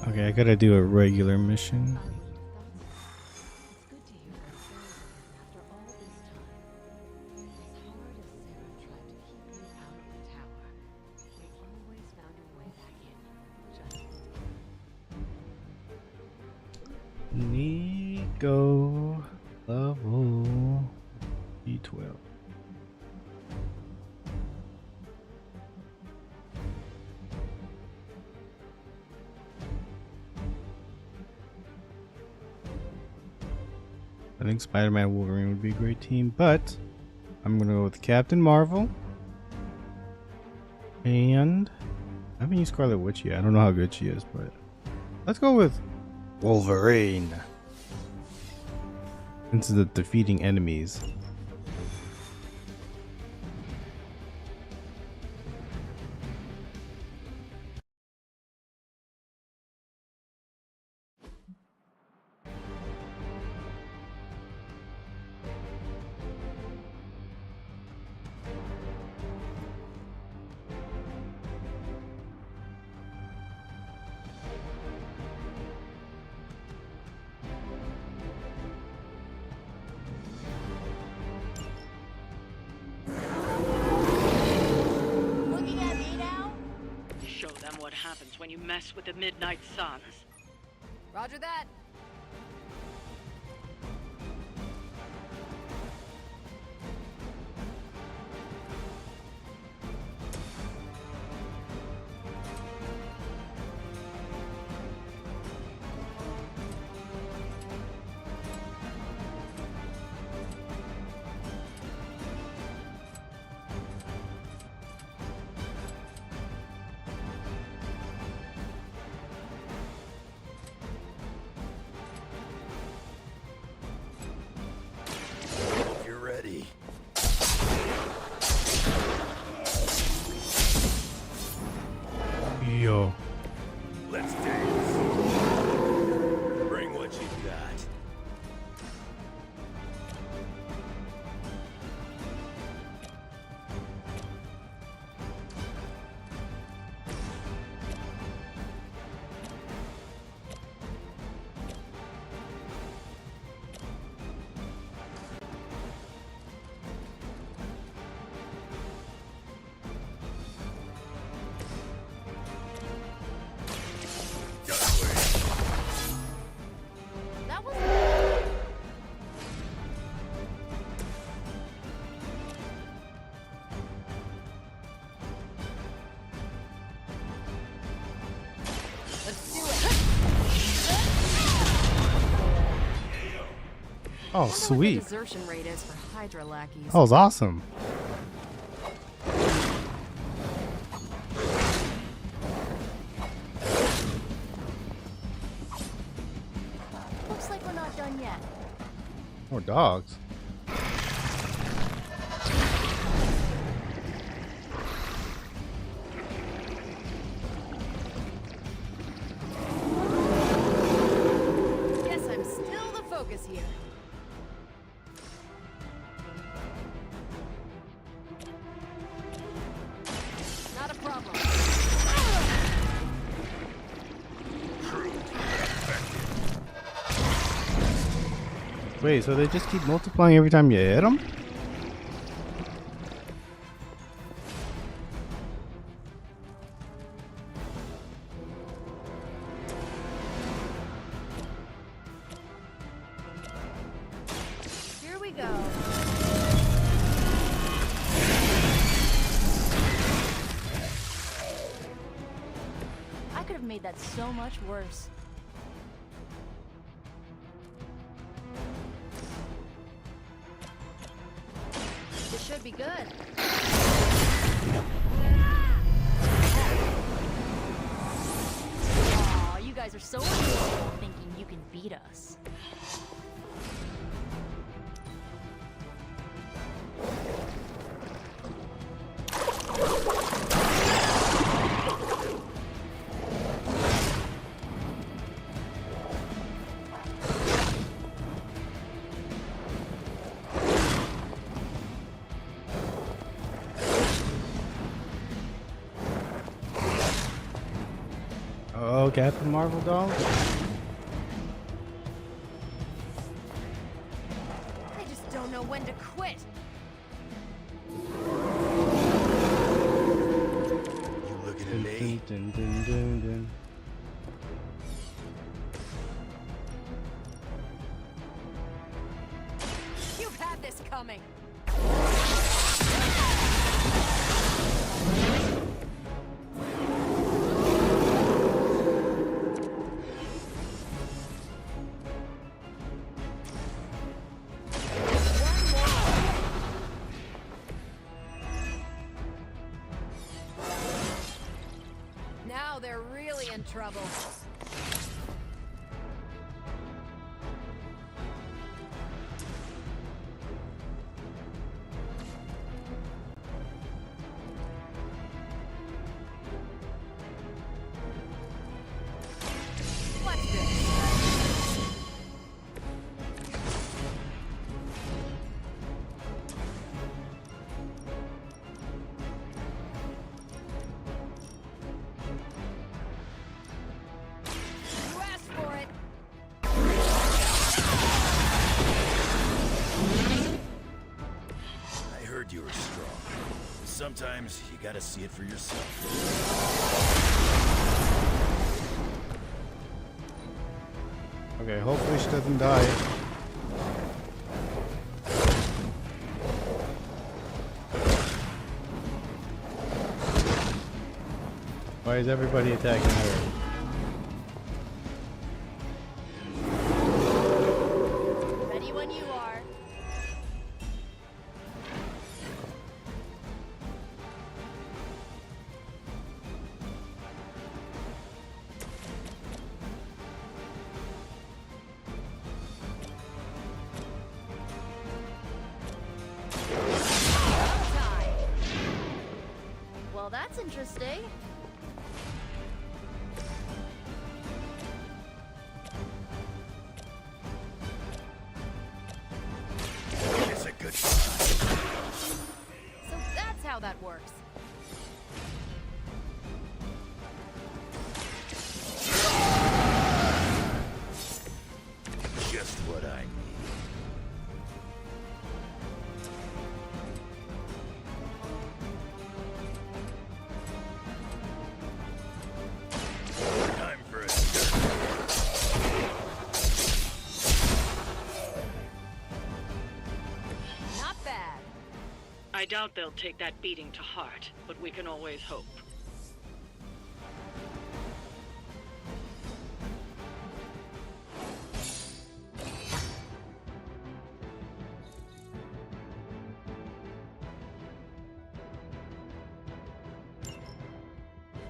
Okay, I gotta do a regular mission. Nico level D12. I think Spider-Man Wolverine would be a great team, but I'm gonna go with Captain Marvel. And I haven't used Scarlet Witch yet. I don't know how good she is, but let's go with Wolverine. Into the defeating enemies. Looking at me now? Show them what happens when you mess with the Midnight Suns. Roger that. You're ready. Yo. Let's dance. Bring what you got. That was. Let's do it. Oh, Wonder what the sweet. desertion rate is for Hydra lackeys. That was awesome. Looks like we're not done yet. More dogs. Guess I'm still the focus here. Not a problem. Wait, so they just keep multiplying every time you hit them? Here we go. I could have made that so much worse. This should be good. Aw, you guys are so adorable thinking you can beat us. Oh, Captain Marvel doll? I just don't know when to quit. You looking at Dun, me? dun, dun, dun, dun. You've had this coming. Now they're really in trouble. What's this? You asked for it. I heard you were strong. Sometimes you gotta see it for yourself. Okay, hopefully she doesn't die. Why is everybody attacking her? Ready when you are. Time. Well, that's interesting. It's a good sign. So that's how that works. Just what I need. Time for a start. Not bad. I doubt they'll take that beating to heart, but we can always hope.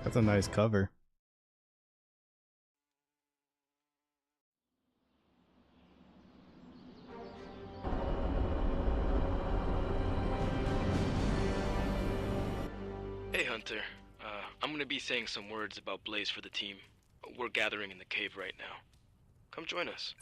That's a nice cover. Hey Hunter, I'm gonna be saying some words about Blaze for the team. We're gathering in the cave right now. Come join us.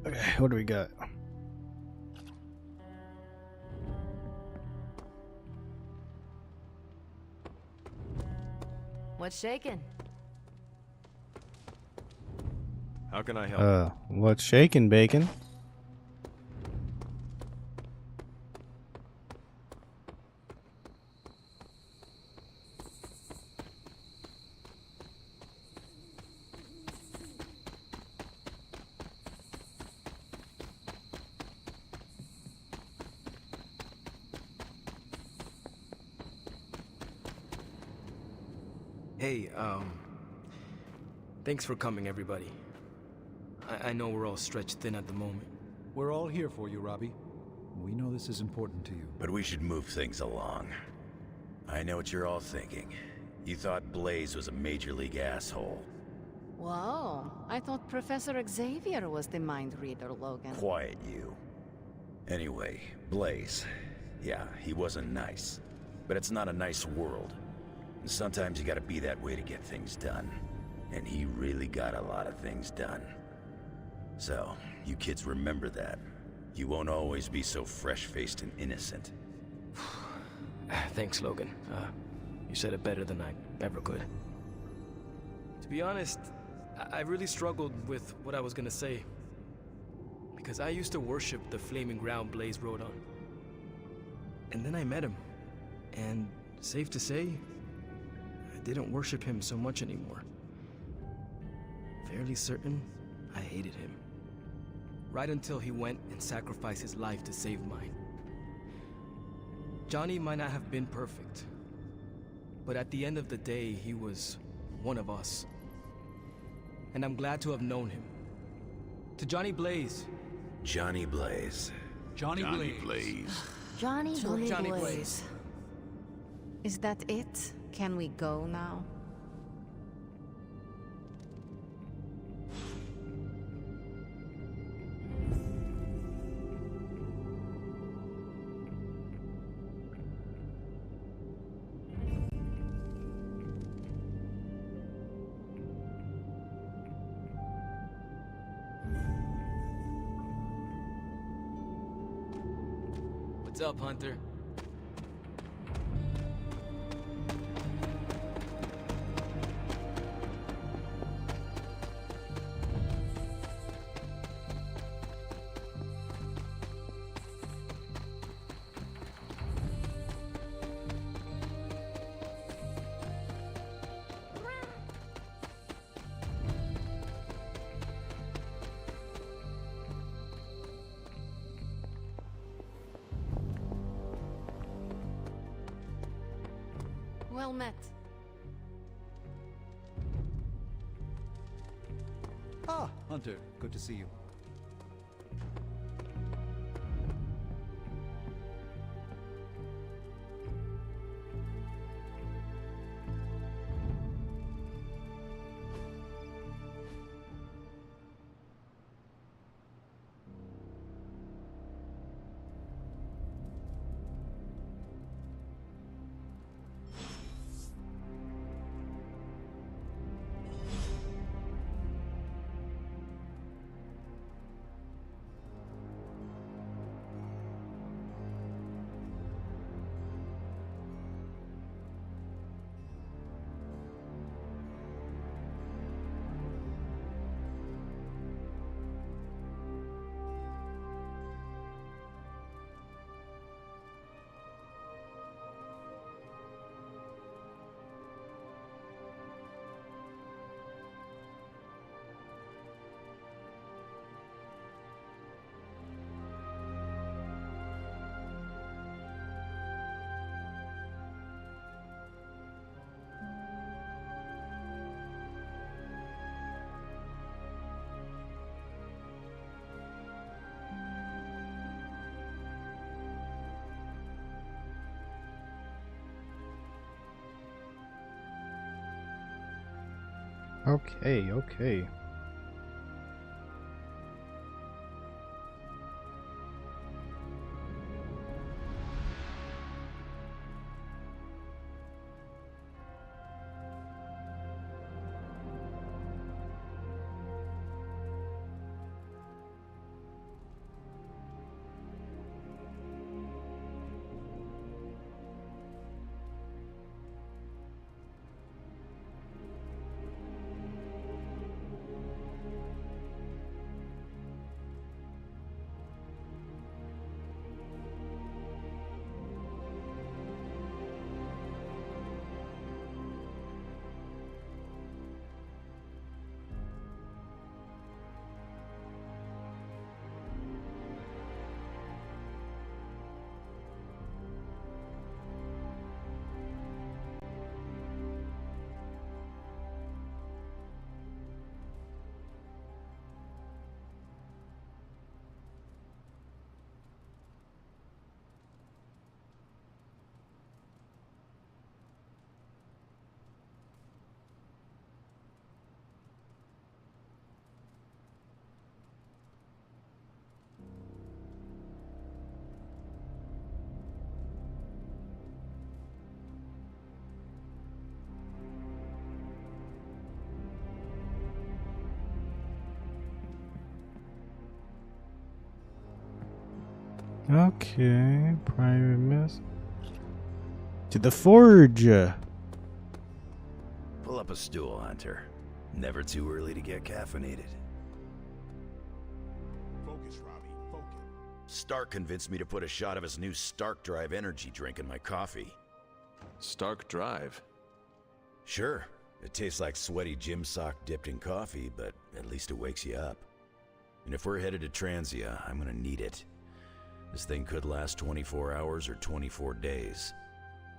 Okay, what do we got? What's shaking? How can I help? What's shaking, bacon? Hey, thanks for coming, everybody. I know we're all stretched thin at the moment. We're all here for you, Robbie. We know this is important to you. But we should move things along. I know what you're all thinking. You thought Blaze was a major league asshole. Whoa, I thought Professor Xavier was the mind reader, Logan. Quiet, you. Anyway, Blaze. Yeah, he wasn't nice. But it's not a nice world. And sometimes you gotta be that way to get things done. And he really got a lot of things done. So, you kids remember that. You won't always be so fresh-faced and innocent. Thanks, Logan. You said it better than I ever could. To be honest, I really struggled with what I was gonna say. Because I used to worship the flaming ground Blaze rode on. And then I met him. And safe to say, I didn't worship him so much anymore. Fairly certain I hated him. Right until he went and sacrificed his life to save mine. Johnny might not have been perfect, but at the end of the day, he was one of us. And I'm glad to have known him. To Johnny Blaze. Johnny Blaze. Johnny Blaze. Johnny Blaze. Johnny Blaze. Is that it? Can we go now? What's up, Hunter? Well met. Ah, Hunter. Good to see you. Okay. Okay, private mess. To the forge. Pull up a stool, Hunter. Never too early to get caffeinated. Focus, Robbie. Focus. Stark convinced me to put a shot of his new Stark Drive energy drink in my coffee. Stark Drive. Sure, it tastes like sweaty gym sock dipped in coffee, but at least it wakes you up. And if we're headed to Transia, I'm gonna need it. This thing could last 24 hours or 24 days.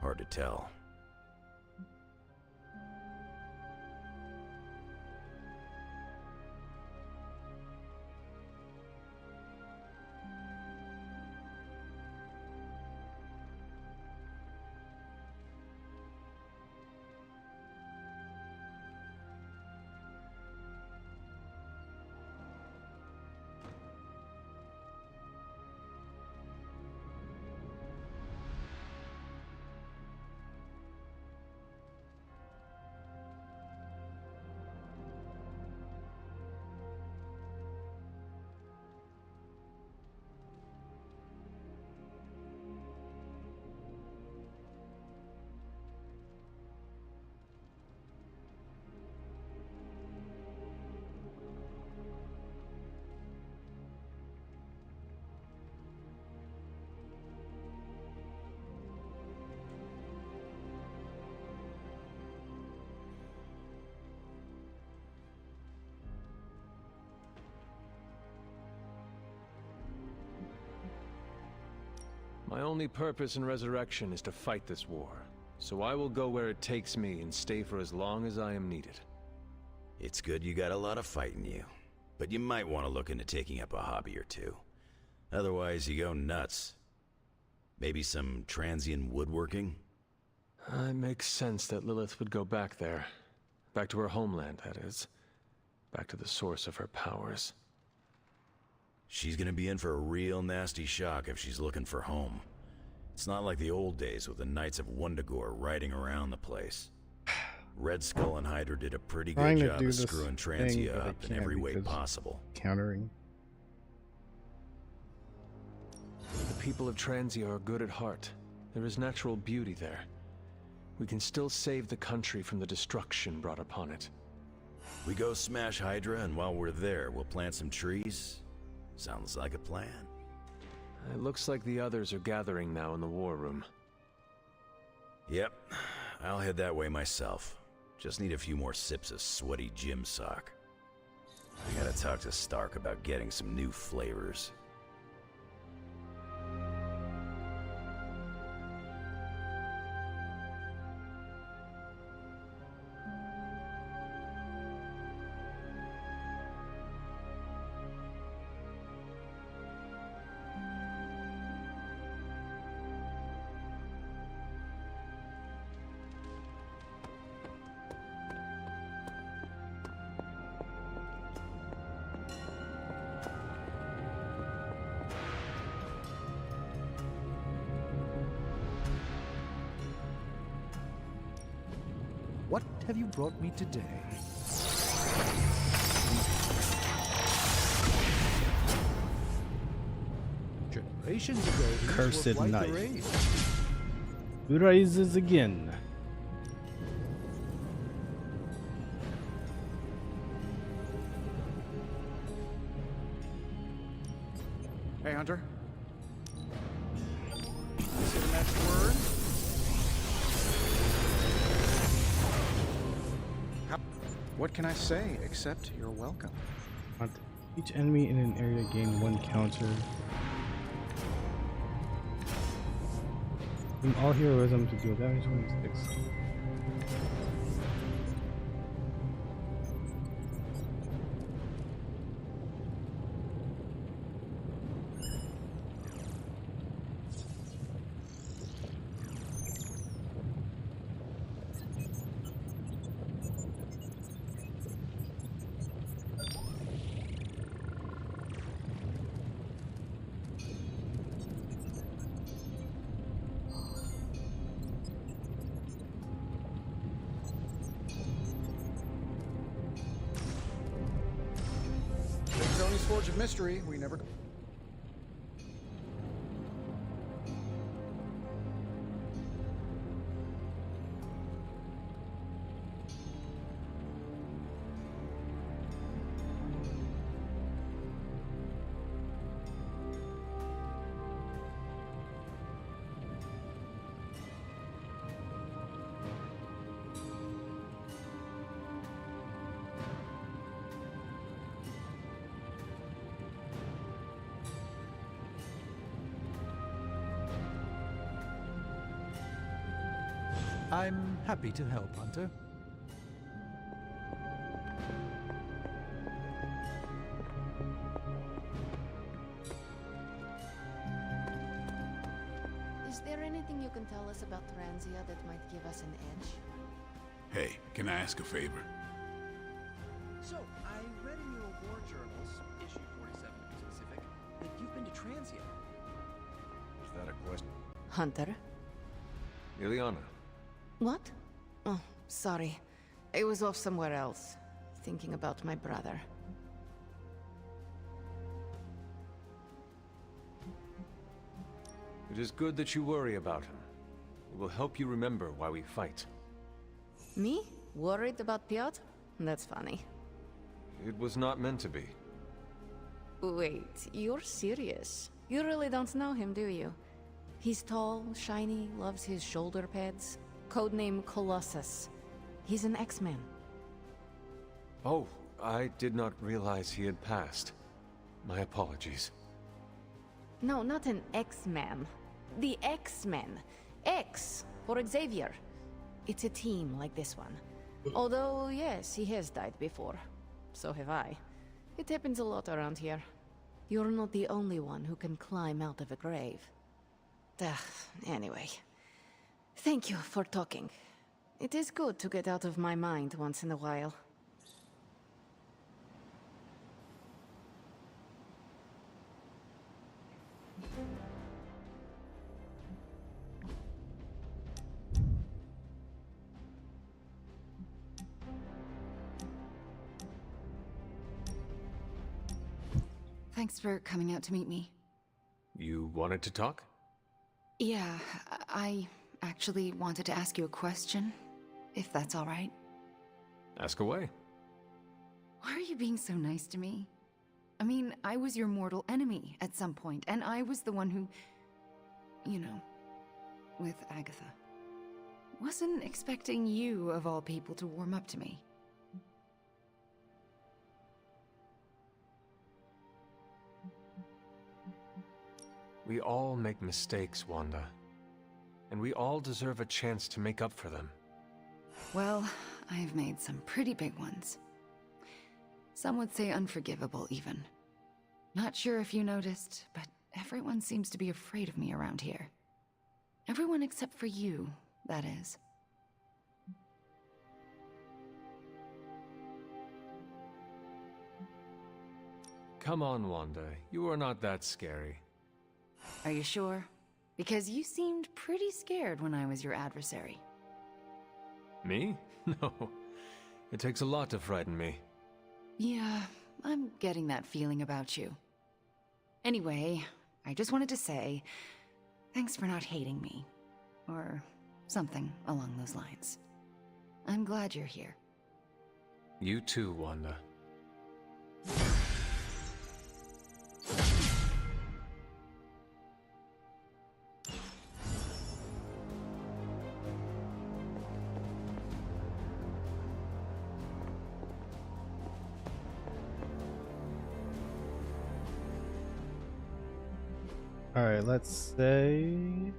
Hard to tell. My only purpose in Resurrection is to fight this war. So I will go where it takes me and stay for as long as I am needed. It's good you got a lot of fight in you. But you might want to look into taking up a hobby or two. Otherwise, you go nuts. Maybe some transient woodworking? It makes sense that Lilith would go back there. Back to her homeland, that is. Back to the source of her powers. She's gonna be in for a real nasty shock if she's looking for home. It's not like the old days with the Knights of Wundagore riding around the place. Red Skull and Hydra did a pretty good job of screwing Transia up in every way possible. Countering. The people of Transia are good at heart. There is natural beauty there. We can still save the country from the destruction brought upon it. We go smash Hydra, and while we're there, we'll plant some trees. Sounds like a plan. It looks like the others are gathering now in the war room. Yep, I'll head that way myself. Just need a few more sips of sweaty gym sock. I gotta talk to Stark about getting some new flavors. What have you brought me today? Generations ago, these were Cursed quite the knife. raid. Rises again. Hey, Hunter. Say the next word. What can I say except you're welcome? Each enemy in an area gain 1 counter. And all heroism to deal damage 26. Tony's Forge of Mystery, we never... I'm happy to help, Hunter. Is there anything you can tell us about Transia that might give us an edge? Hey, can I ask a favor? So, I read in your war journals, issue 47 to be specific, that you've been to Transia. Is that a question? Hunter? Ileana. What? Oh, sorry. I was off somewhere else, thinking about my brother. It is good that you worry about him. It will help you remember why we fight. Me? Worried about Piotr? That's funny. It was not meant to be. Wait, you're serious? You really don't know him, do you? He's tall, shiny, loves his shoulder pads. Codename Colossus. He's an X-Man. Oh, I did not realize he had passed. My apologies. No, not an X-Man. The X-Men. X for Xavier. It's a team like this one. Although, yes, he has died before. So have I. It happens a lot around here. You're not the only one who can climb out of a grave. Anyway. Thank you for talking. It is good to get out of my mind once in a while. Thanks for coming out to meet me. You wanted to talk? Yeah, I actually wanted to ask you a question, if that's all right. Ask away. Why are you being so nice to me? I mean, I was your mortal enemy at some point, and I was the one who... you know, with Agatha. Wasn't expecting you, of all people, to warm up to me. We all make mistakes, Wanda. And we all deserve a chance to make up for them. Well, I've made some pretty big ones. Some would say unforgivable, even. Not sure if you noticed, but everyone seems to be afraid of me around here. Everyone except for you, that is. Come on, Wanda. You are not that scary. Are you sure? Because you seemed pretty scared when I was your adversary. Me? No. It takes a lot to frighten me. Yeah, I'm getting that feeling about you. Anyway, I just wanted to say, thanks for not hating me. Or something along those lines. I'm glad you're here. You too, Wanda. All right, let's say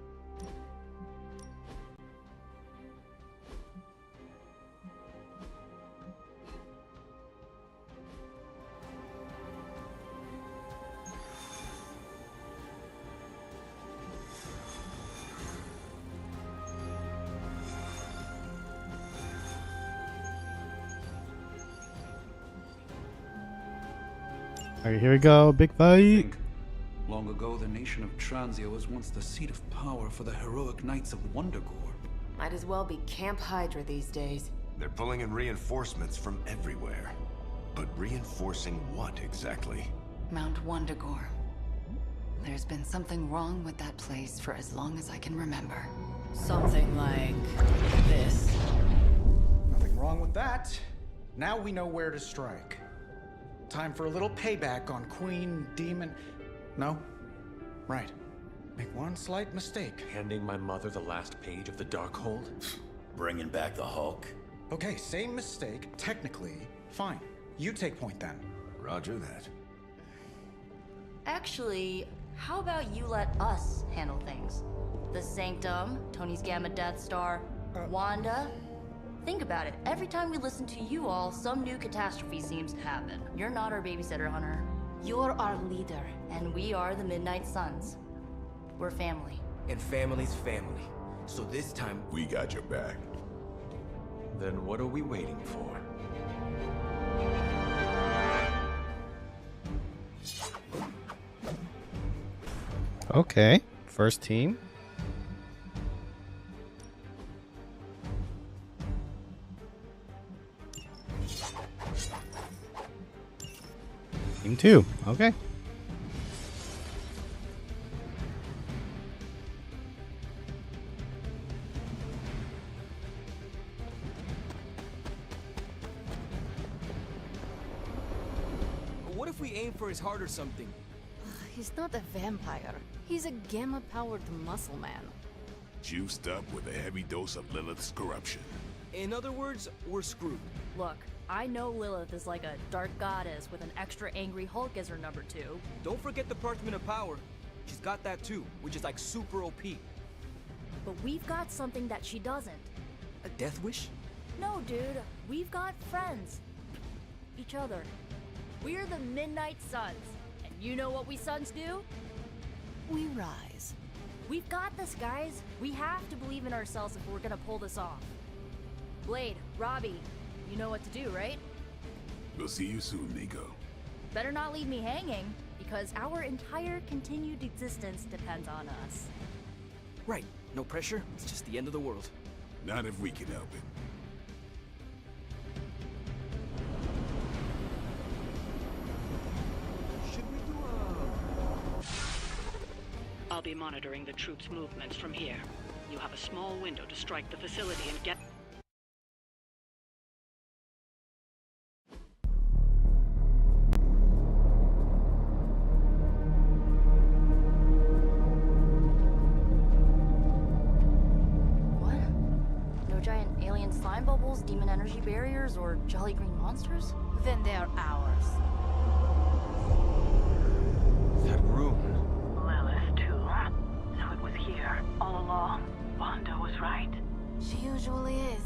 all right, here we go, big fight. Long ago, the nation of Transia was once the seat of power for the heroic knights of Wundagore. Might as well be Camp Hydra these days. They're pulling in reinforcements from everywhere. But reinforcing what exactly? Mount Wundagore. There's been something wrong with that place for as long as I can remember. Something like this. Nothing wrong with that. Now we know where to strike. Time for a little payback on Queen, Demon... No? Right. Make one slight mistake. Handing my mother the last page of the Darkhold? Bringing back the Hulk? Okay, same mistake, technically. Fine. You take point then. Roger that. Actually, how about you let us handle things? The Sanctum, Tony's Gamma Death Star, Wanda, think about it. Every time we listen to you all, some new catastrophe seems to happen. You're not our babysitter, Hunter. You're our leader. And we are the Midnight Suns. We're family. And family's family. So this time... We got your back. Then what are we waiting for? Okay, first team. Team 2, okay. What if we aim for his heart or something? He's not a vampire. He's a gamma-powered muscle man. Juiced up with a heavy dose of Lilith's corruption. In other words, we're screwed. Look, I know Lilith is like a dark goddess with an extra angry Hulk as her number 2. Don't forget the Parchment of Power. She's got that too, which is like super OP. But we've got something that she doesn't. A death wish? No, dude. We've got friends. Each other. We're the Midnight Suns. And you know what we Suns do? We rise. We've got this, guys. We have to believe in ourselves if we're gonna pull this off. Blade, Robbie, you know what to do, right? We'll see you soon, Nico. Better not leave me hanging, because our entire continued existence depends on us. Right. No pressure. It's just the end of the world. Not if we can help it. I'll be monitoring the troops' movements from here. You have a small window to strike the facility and get... What? No giant alien slime bubbles, demon energy barriers, or jolly green monsters? Then they're ours. That room. Lilith, too. So it was here, all along. Wanda was right. She usually is.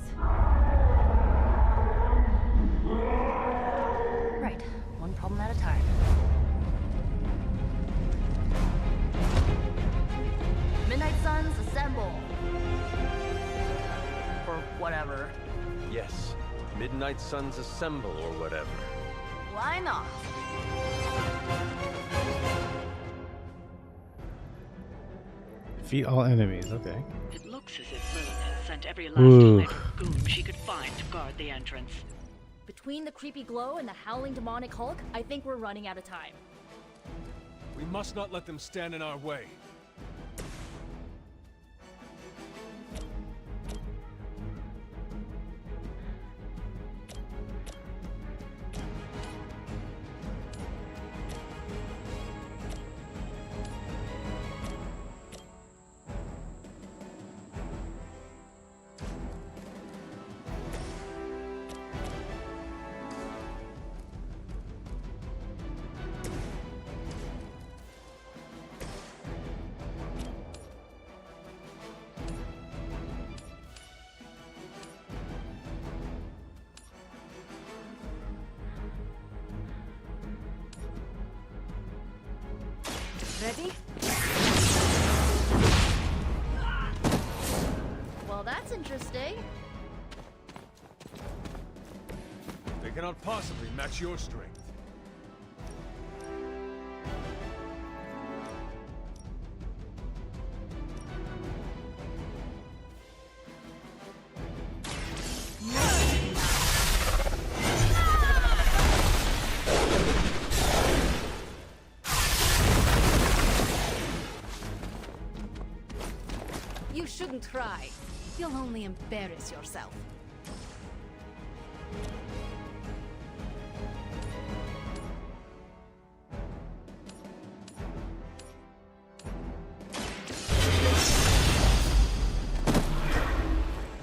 Right. One problem at a time. Midnight Suns, assemble! Or whatever. Yes. Midnight Suns assemble or whatever. Why not? Defeat all enemies, okay. It looks as if Lilith had sent every last Ooh. hide of goon she could find to guard the entrance. Between the creepy glow and the howling demonic Hulk, I think we're running out of time. We must not let them stand in our way. Ready? Well, that's interesting. They cannot possibly match your strength. You shouldn't try. You'll only embarrass yourself.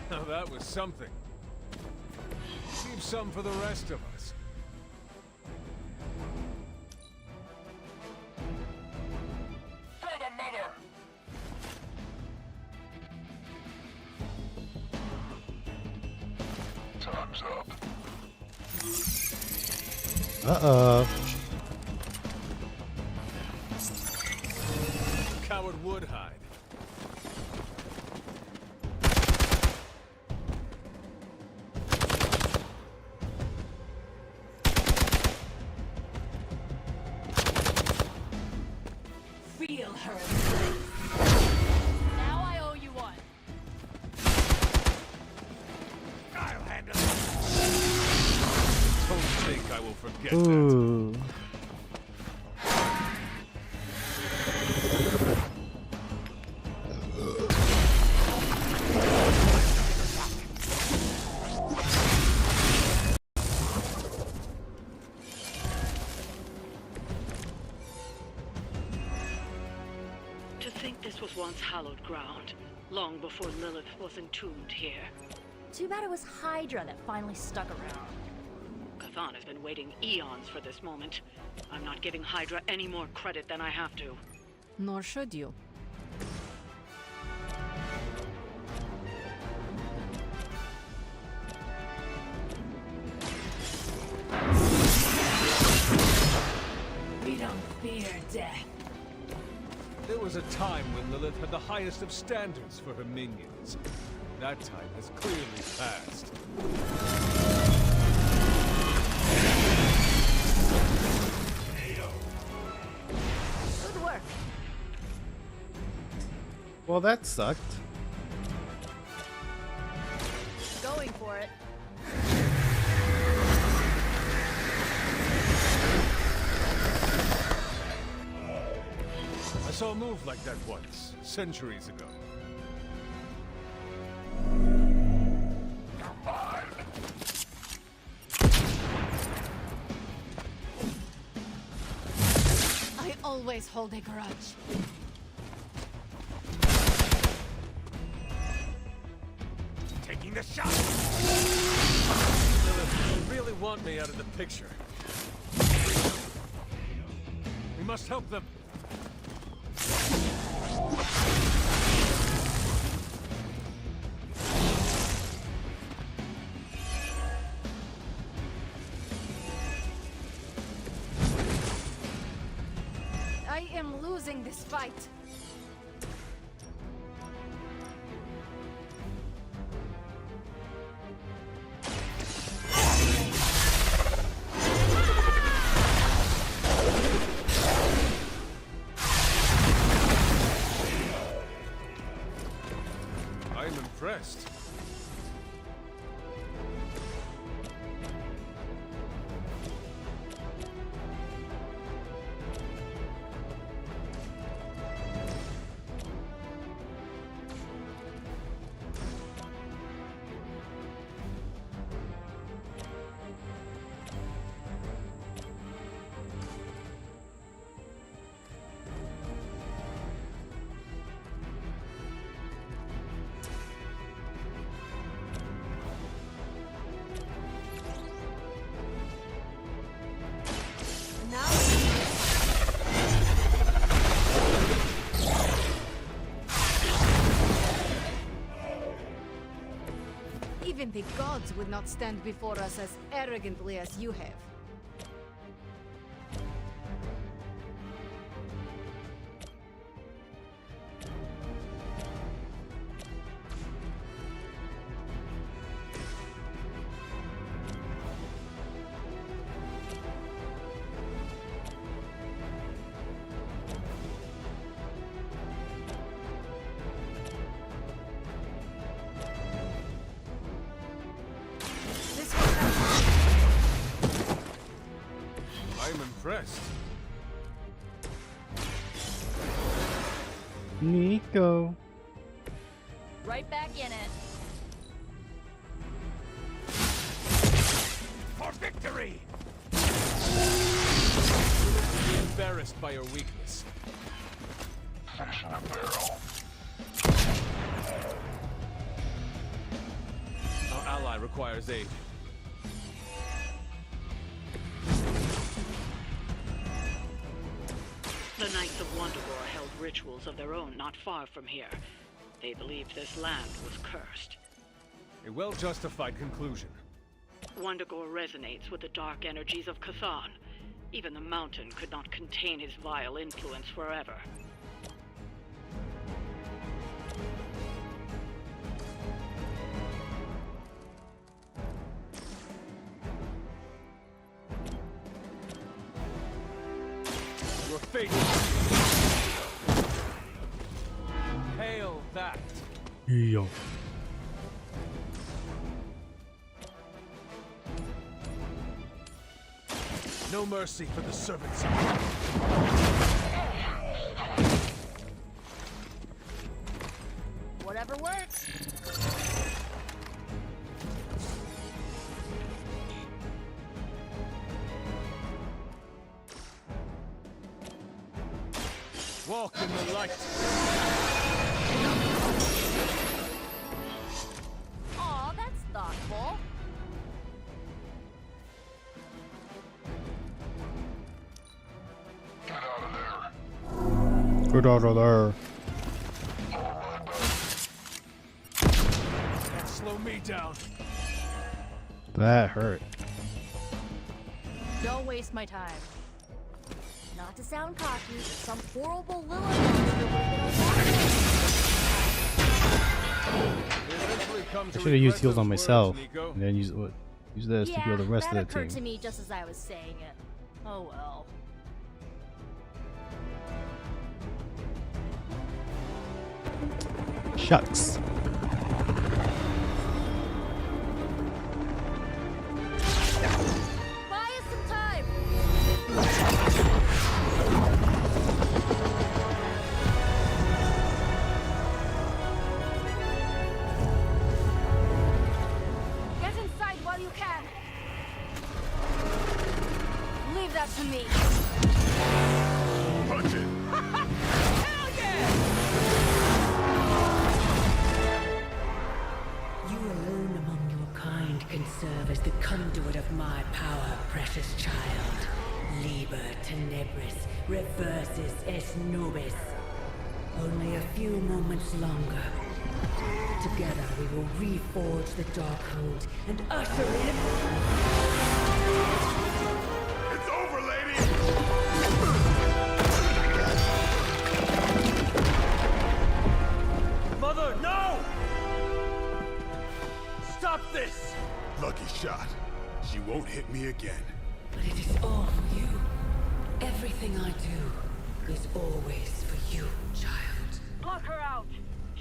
Now that was something. Leave some for the rest of us. Time's up. Uh-oh. Coward would hide. Feel her. Now I owe you one. I'll handle it. Don't think I will forget Ooh. To think this was once hallowed ground, long before Lilith was entombed here. Too bad it was Hydra that finally stuck around. Chthon has been waiting eons for this moment. I'm not giving Hydra any more credit than I have to. Nor should you. We don't fear death. There was a time when Lilith had the highest of standards for her minions. That time has clearly passed. Good work. Well, that sucked. Going for it. I saw a move like that once, centuries ago. I always hold a grudge. Taking the shot. Lilith, you really want me out of the picture. We must help them. I am losing this fight. I'm impressed. Even the gods would not stand before us as arrogantly as you have. I'm impressed. Nico. Right back in it. For victory! Be embarrassed by your weakness. Fish in a barrel. Our ally requires aid. The Knights of Wundagore held rituals of their own not far from here. They believed this land was cursed. A well-justified conclusion. Wundagore resonates with the dark energies of Chthon. Even the mountain could not contain his vile influence forever. Your fate. Hail that. Yo. No mercy for the servants. Whatever works. Walk in the light. Aw, that's thoughtful. Get out of there. Can't slow me down. That hurt. Don't waste my time. Not to sound cocky, but some horrible Lilith monster would have I should have used heals on myself and then use this to heal the rest that of the occurred team. to me just as I was saying it. Oh well. Shucks. Buy us some time. Get inside while you can. Leave that to me. Punch it! Hell yeah! You alone among your kind can serve as the conduit of my power, precious child. Liber tenebris, reversus es nobis. Only a few moments longer. Together we will reforge the Darkhold and usher in... It's over, lady! Mother, no! Stop this! Lucky shot. She won't hit me again. But it is all for you. Everything I do is always for you, child. Block her out!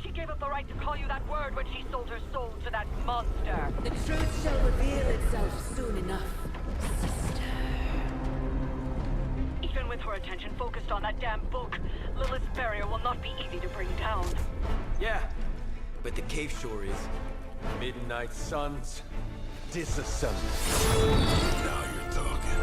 She gave up the right to call you that word when she sold her soul to that monster. The truth shall reveal itself soon enough, sister. Even with her attention focused on that damn book, Lilith's barrier will not be easy to bring down. Yeah, but the cave shore is. Midnight suns, disassemble. Now you're talking.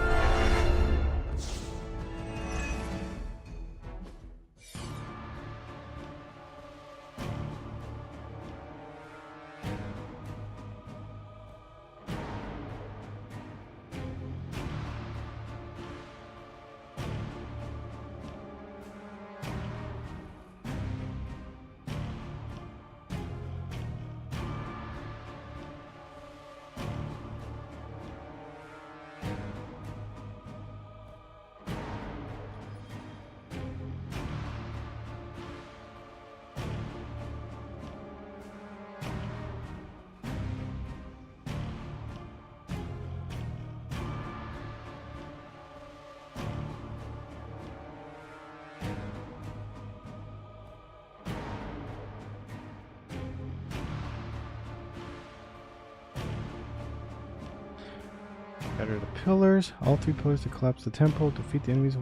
Better the pillars. All three pillars to collapse the temple. Defeat the enemies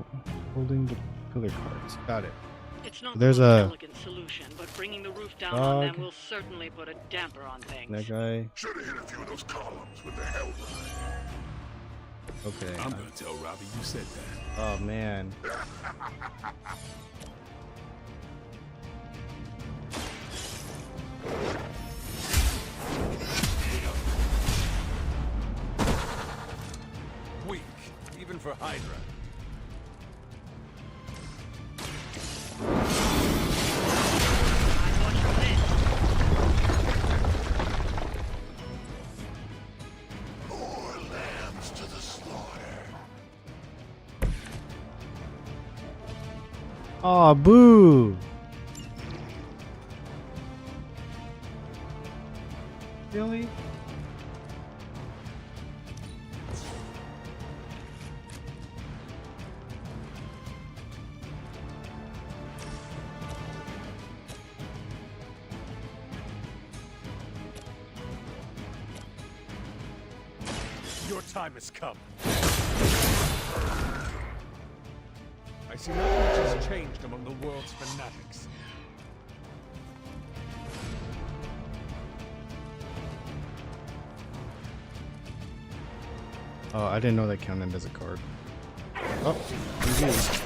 holding the pillar cards. Got it. It's not There's the most a elegant solution, but bringing the roof down on dog. them will certainly put a damper on things. That guy. Should have hit a few of those columns with the hell. Okay. I'm gonna tell Robbie you said that. Oh man. Weak, even for Hydra. Aw, boo! Really? Your time has come. I see not much has changed among the world's fanatics. Oh, I didn't know that counted as a card. Oh, GG.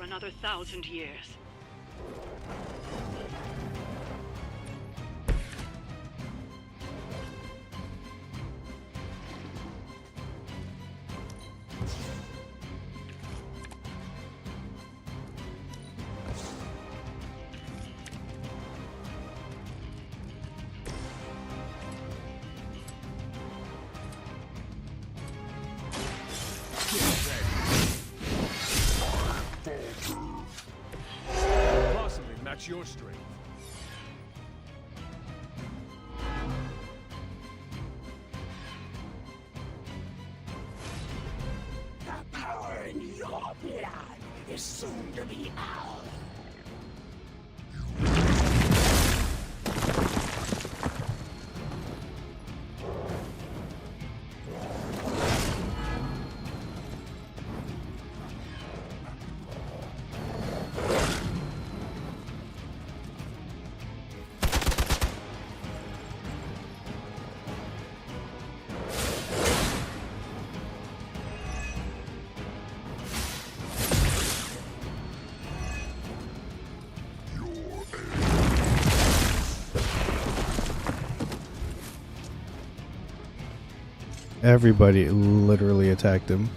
Another 1,000 years. Match your strength. The power in your blood is soon to be ours. Everybody literally attacked him.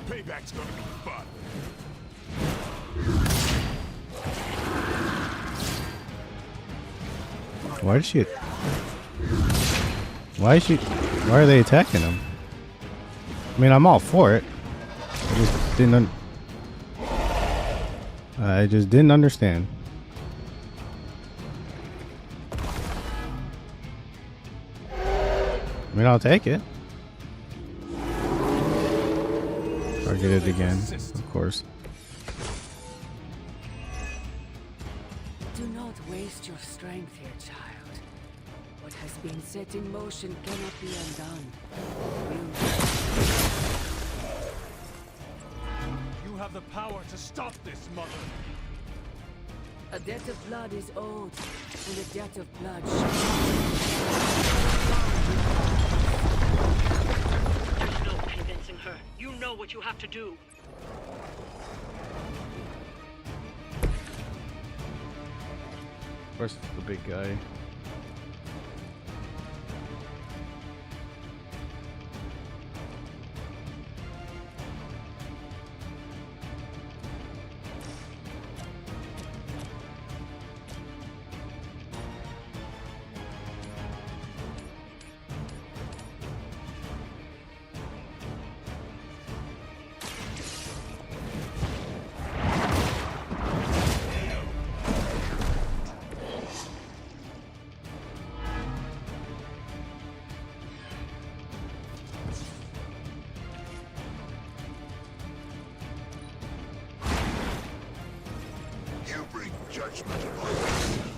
Payback's gonna be fun. Why did she? Why are they attacking him? I mean, I'm all for it. I just didn't understand. I mean, I'll take it. Target it again, of course. Do not waste your strength here, child. What has been set in motion cannot be undone. You have the power to stop this, Mother. A debt of blood is owed, and a debt of blood There's no convincing her. You know what you have to do. Where's the big guy? judgment upon yourself.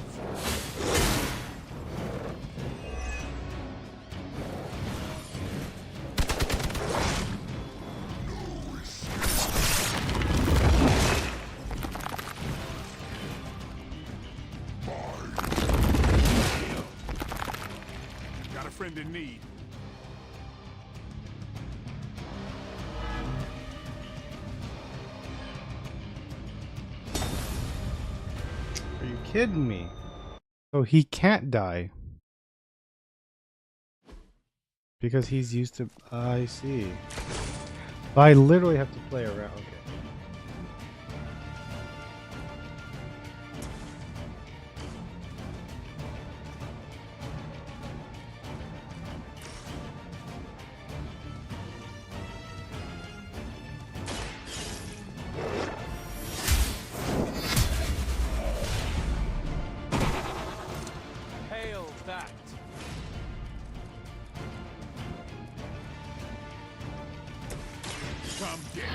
Got a friend in need. Are you kidding me? So he can't die. Because he's used to... I see. I literally have to play around. Okay. Hail that! Come get it.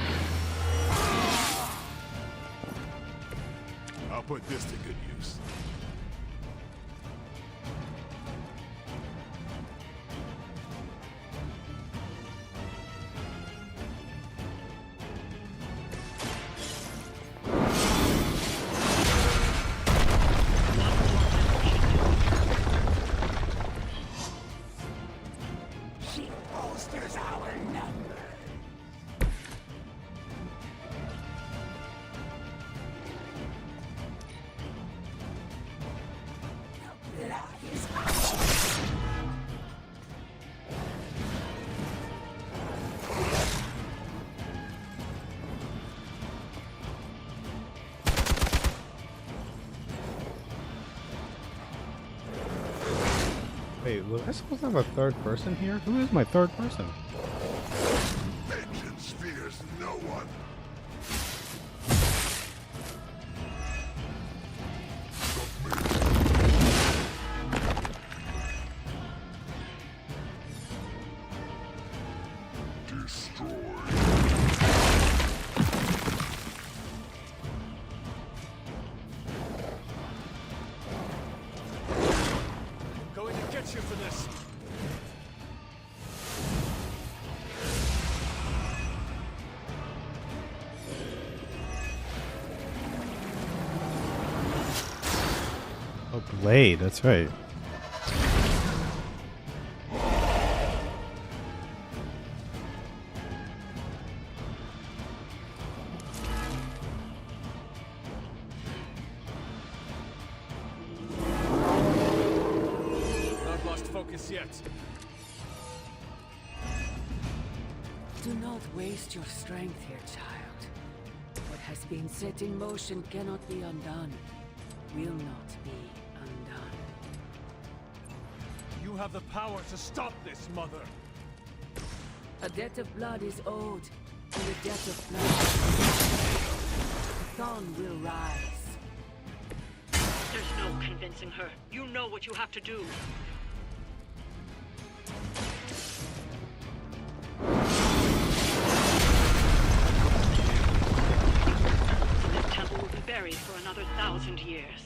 I'll put this to good use. She bolsters our number. Wait, was I supposed to have a third person here? Who is my third person? Vengeance fears no one. Going to get you for this. Oh, Blade, that's right. Not lost focus yet. Do not waste your strength here, child. What has been set in motion cannot be undone. Will not be undone. You have the power to stop this, Mother. A debt of blood is owed, and a debt of blood. The dawn will rise. There's no convincing her. You know what you have to do. This temple will be buried for another 1,000 years.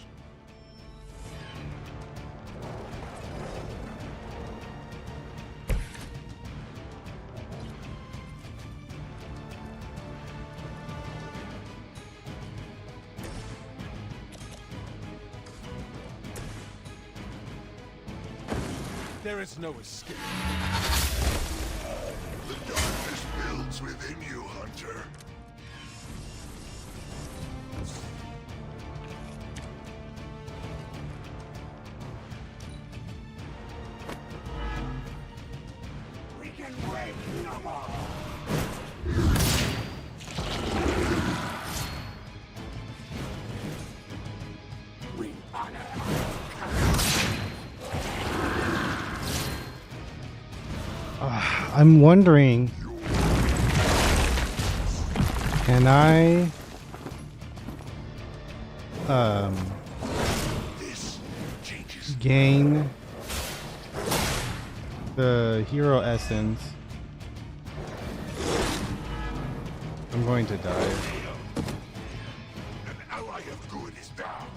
There is no escape. The darkness builds within you, Hunter. We can wait no more. We honor I'm wondering, can I gain the hero essence? I'm going to die. An ally of good is down.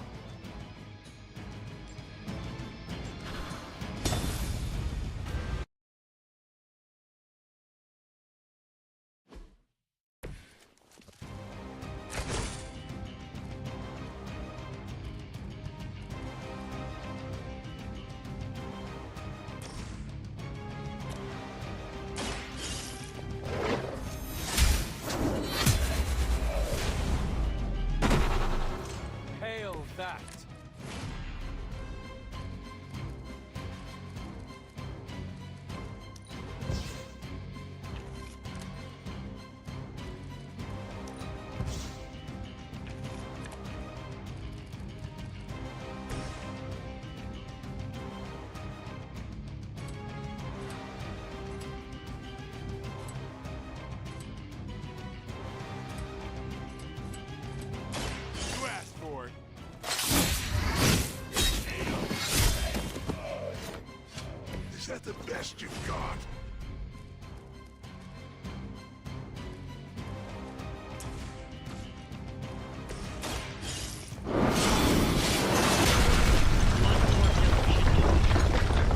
you've got.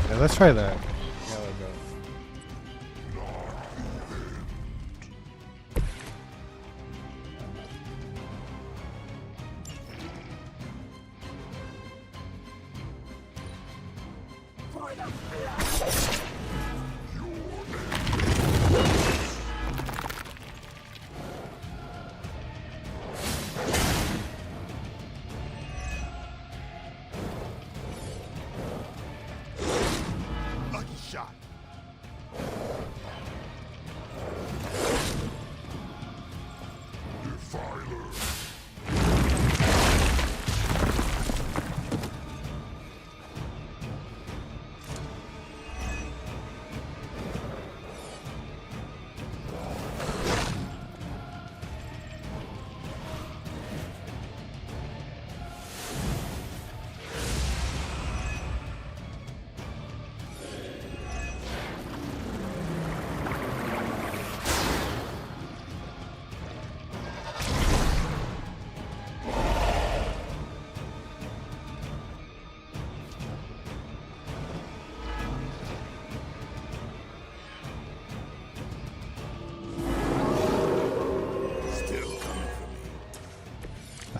Yeah, let's try that. Yeah, let's go. Lucky shot.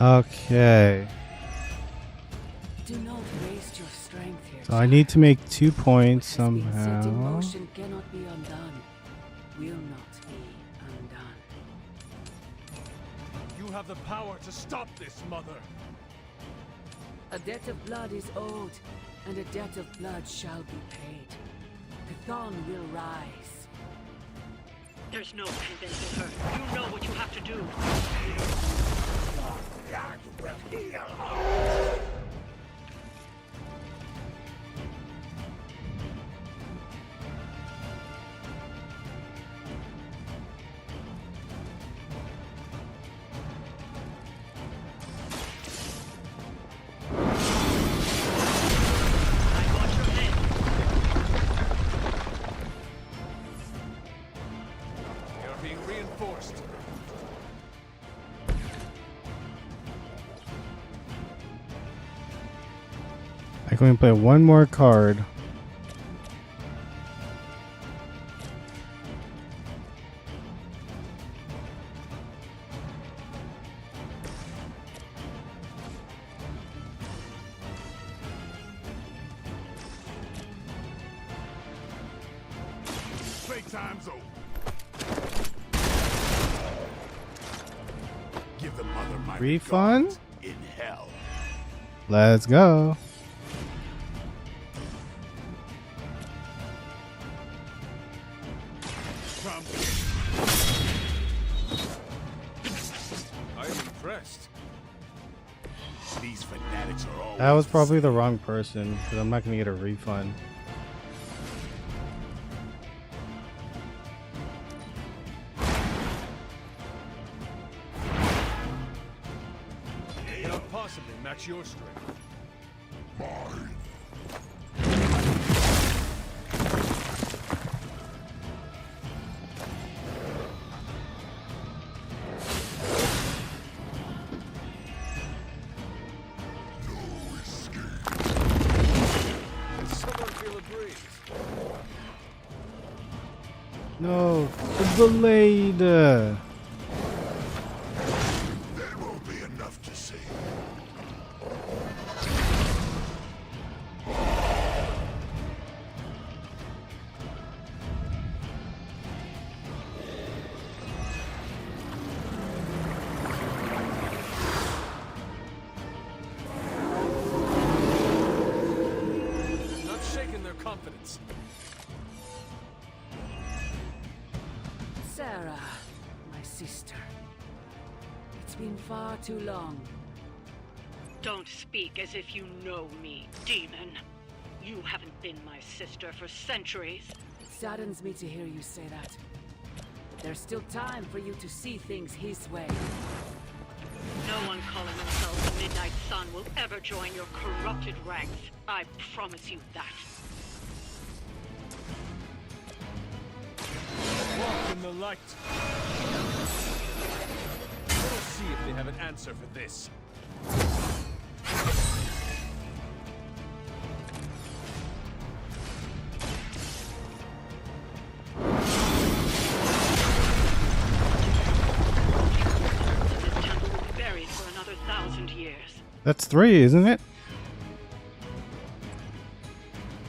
Okay. Do not waste your strength here. So I need to make 2 points What has been set in somehow. motion cannot be undone. Will not be undone. You have the power to stop this, Mother. A debt of blood is owed, and a debt of blood shall be paid. Chthon will rise. There's no convincing her. You know what you have to do. You're being reinforced. I can only play one more card. Playtime's over. Give the mother my Refund? in hell. Let's go. I am impressed. These fanatics are all. That was probably the wrong person because I'm not going to get a refund. Cannot possibly match your strength. Someone feel a breeze. No, it's delayed. There won't be enough to see. Not shaking their confidence. Sarah, my sister. It's been far too long. Don't speak as if you know me, demon. You haven't been my sister for centuries. It saddens me to hear you say that. But there's still time for you to see things his way. No one calling themselves the Midnight Sun will ever join your corrupted ranks. I promise you that. light. Let us see if they have an answer for this. Buried for another 1,000 years. That's 3, isn't it?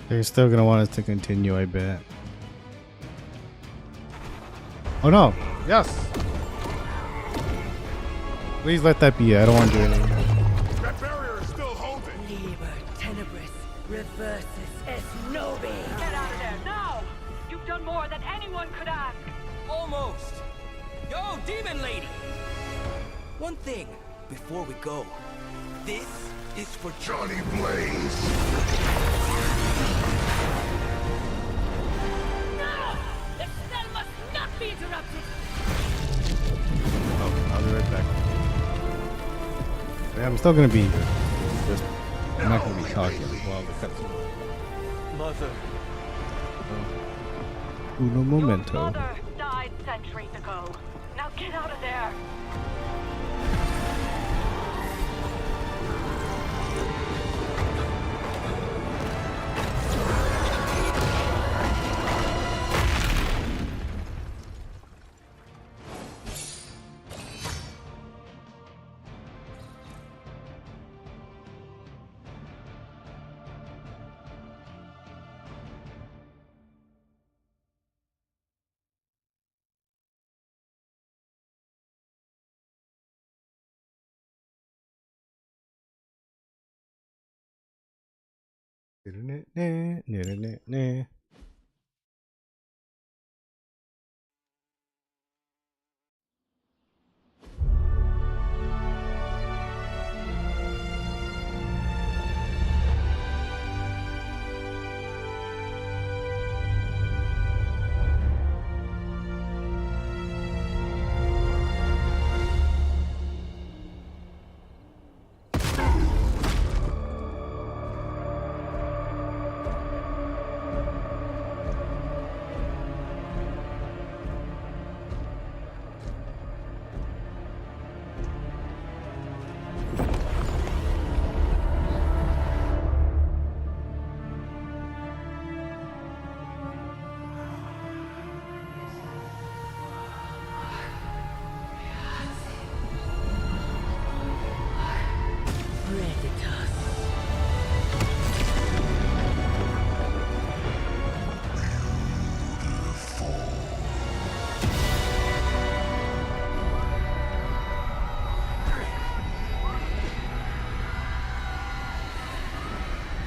They're still gonna want us to continue, I bet. Oh no! Yes! Please let that be. I don't want to do anything. That barrier is still holding. Liber tenebris reversus es nobi. Get out of there now! You've done more than anyone could ask. Almost. Yo, demon lady. One thing before we go. This is for Johnny Blaze. No! The spell must not be interrupted! Oh, I'll be right back. Yeah, I'm still gonna be here. Just, I'm not gonna be talking while the cutscene. Mother. Uno momento. Mother died centuries ago. Now get out of there.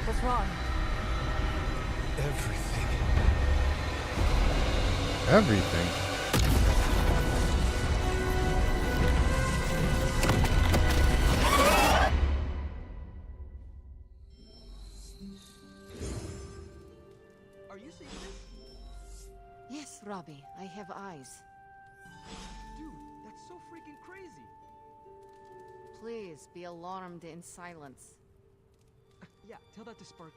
What's wrong? Everything. Everything. Are you seeing this? Yes, Robbie, I have eyes. Dude, that's so freaking crazy. Please be alarmed in silence. Yeah, tell that to Sparky.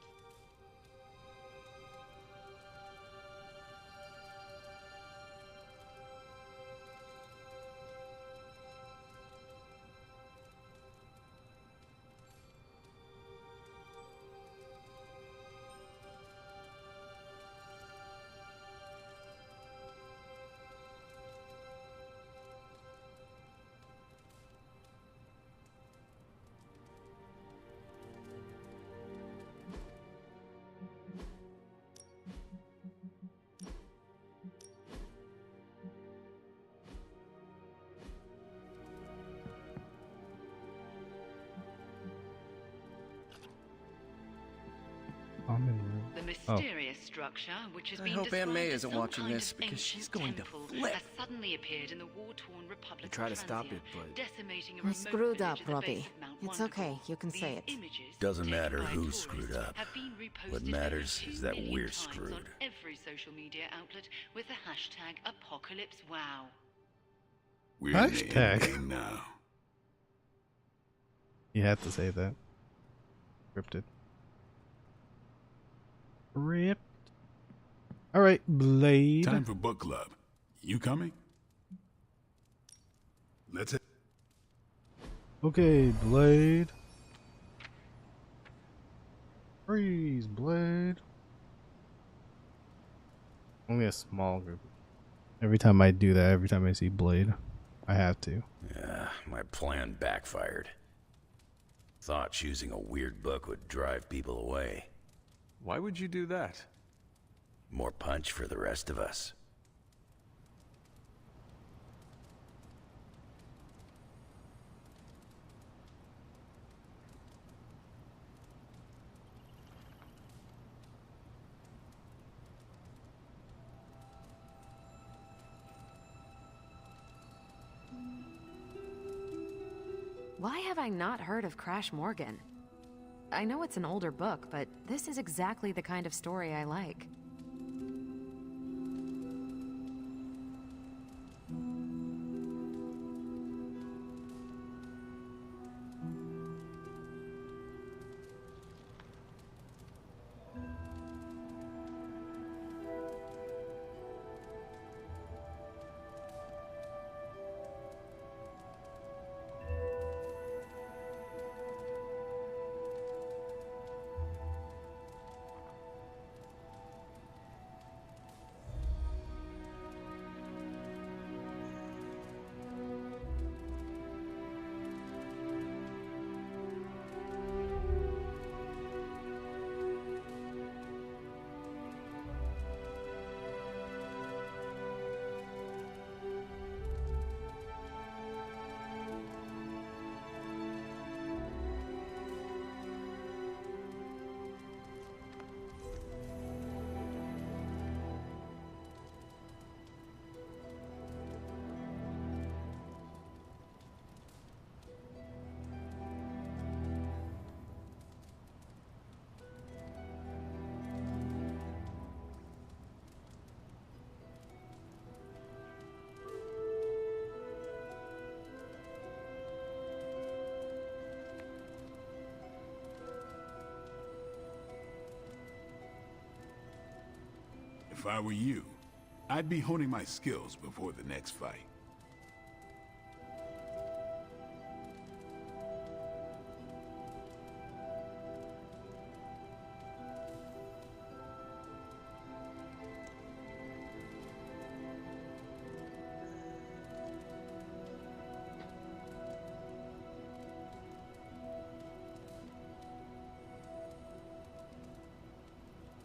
The mysterious structure, which has I been hope described Aunt May as isn't some watching kind this of because she's ancient going to temple, flip. has suddenly appeared in the war-torn Republic I try to of stop Transia, it, but decimating a I remote screwed village up, at the Robbie. base of Mount It's Wonderful. okay, you can say it. These images, Doesn't taken matter by who tourists, screwed up. have been reposted What over matters 2 is that million we're times screwed. on every social media outlet with the hashtag #ApocalypseWow. We're Hashtag. in the endgame now. You had to say that. Scripted. Ripped. All right, Blade. Time for book club. You coming? Let's. Okay, Blade. Freeze, Blade. Only a small group. Every time I do that, every time I see Blade, I have to. Yeah, my plan backfired. Thought choosing a weird book would drive people away. Why would you do that? More punch for the rest of us. Why have I not heard of Crash Morgan? I know it's an older book, but this is exactly the kind of story I like. If I were you, I'd be honing my skills before the next fight.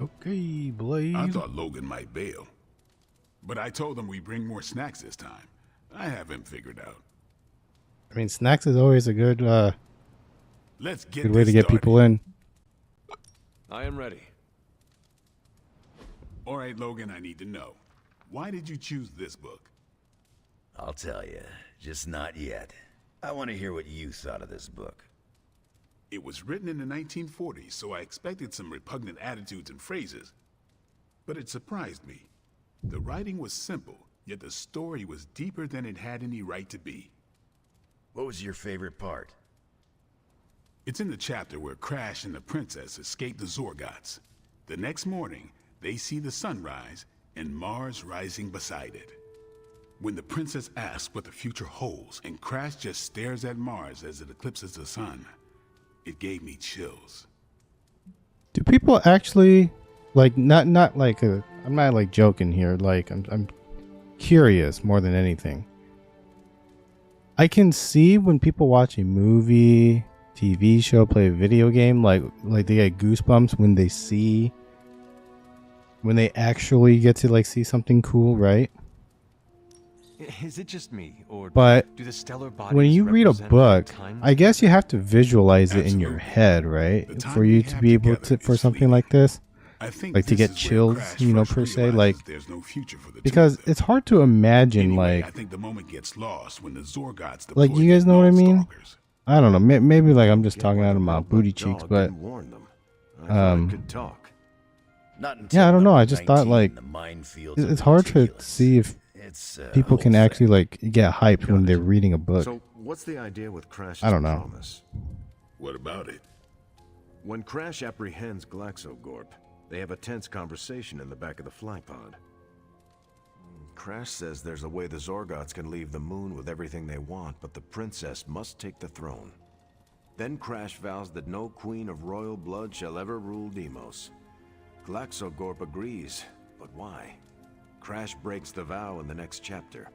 Okay, Blade. I thought Logan might bail, but I told him we bring more snacks this time. I have him figured out. I mean, snacks is always a good, Let's get good way to get started. people in. I am ready. All right, Logan, I need to know. Why did you choose this book? I'll tell you, just not yet. I want to hear what you thought of this book. It was written in the 1940s, so I expected some repugnant attitudes and phrases. But it surprised me. The writing was simple, yet the story was deeper than it had any right to be. What was your favorite part? It's in the chapter where Crash and the princess escape the Zorgots. The next morning, they see the sun rise and Mars rising beside it. When the princess asks what the future holds and Crash just stares at Mars as it eclipses the sun, it gave me chills. Do people actually like not like a? I'm not like joking here. Like I'm curious more than anything. I can see when people watch a movie, TV show, play a video game, like they get goosebumps when they actually get to like see something cool, right? Is it just me, or But do the stellar bodies when you read a represent book, times? I guess you have to visualize it in your head, right? For you to be able to, for something like this, I think like to this get is where chills, Crash you know, first per se, realizes like, there's no future for the two because of them. it's hard to imagine, Anyway, I like, think the moment gets lost when the Zorgots deploy like you guys know what I mean? I don't know, maybe like I'm just talking out of my booty cheeks, but, could talk. yeah, I don't know. I just thought like it's hard to see if people can actually like get hyped when they're reading a book. So, what's the idea with Crash's I don't know. promise? What about it? When Crash apprehends Glaxogorp, they have a tense conversation in the back of the fly pod. Crash says there's a way the Zorgots can leave the moon with everything they want, but the princess must take the throne. Then Crash vows that no queen of royal blood shall ever rule Deimos. Glaxogorp agrees, but why? Crash breaks the vow in the next chapter.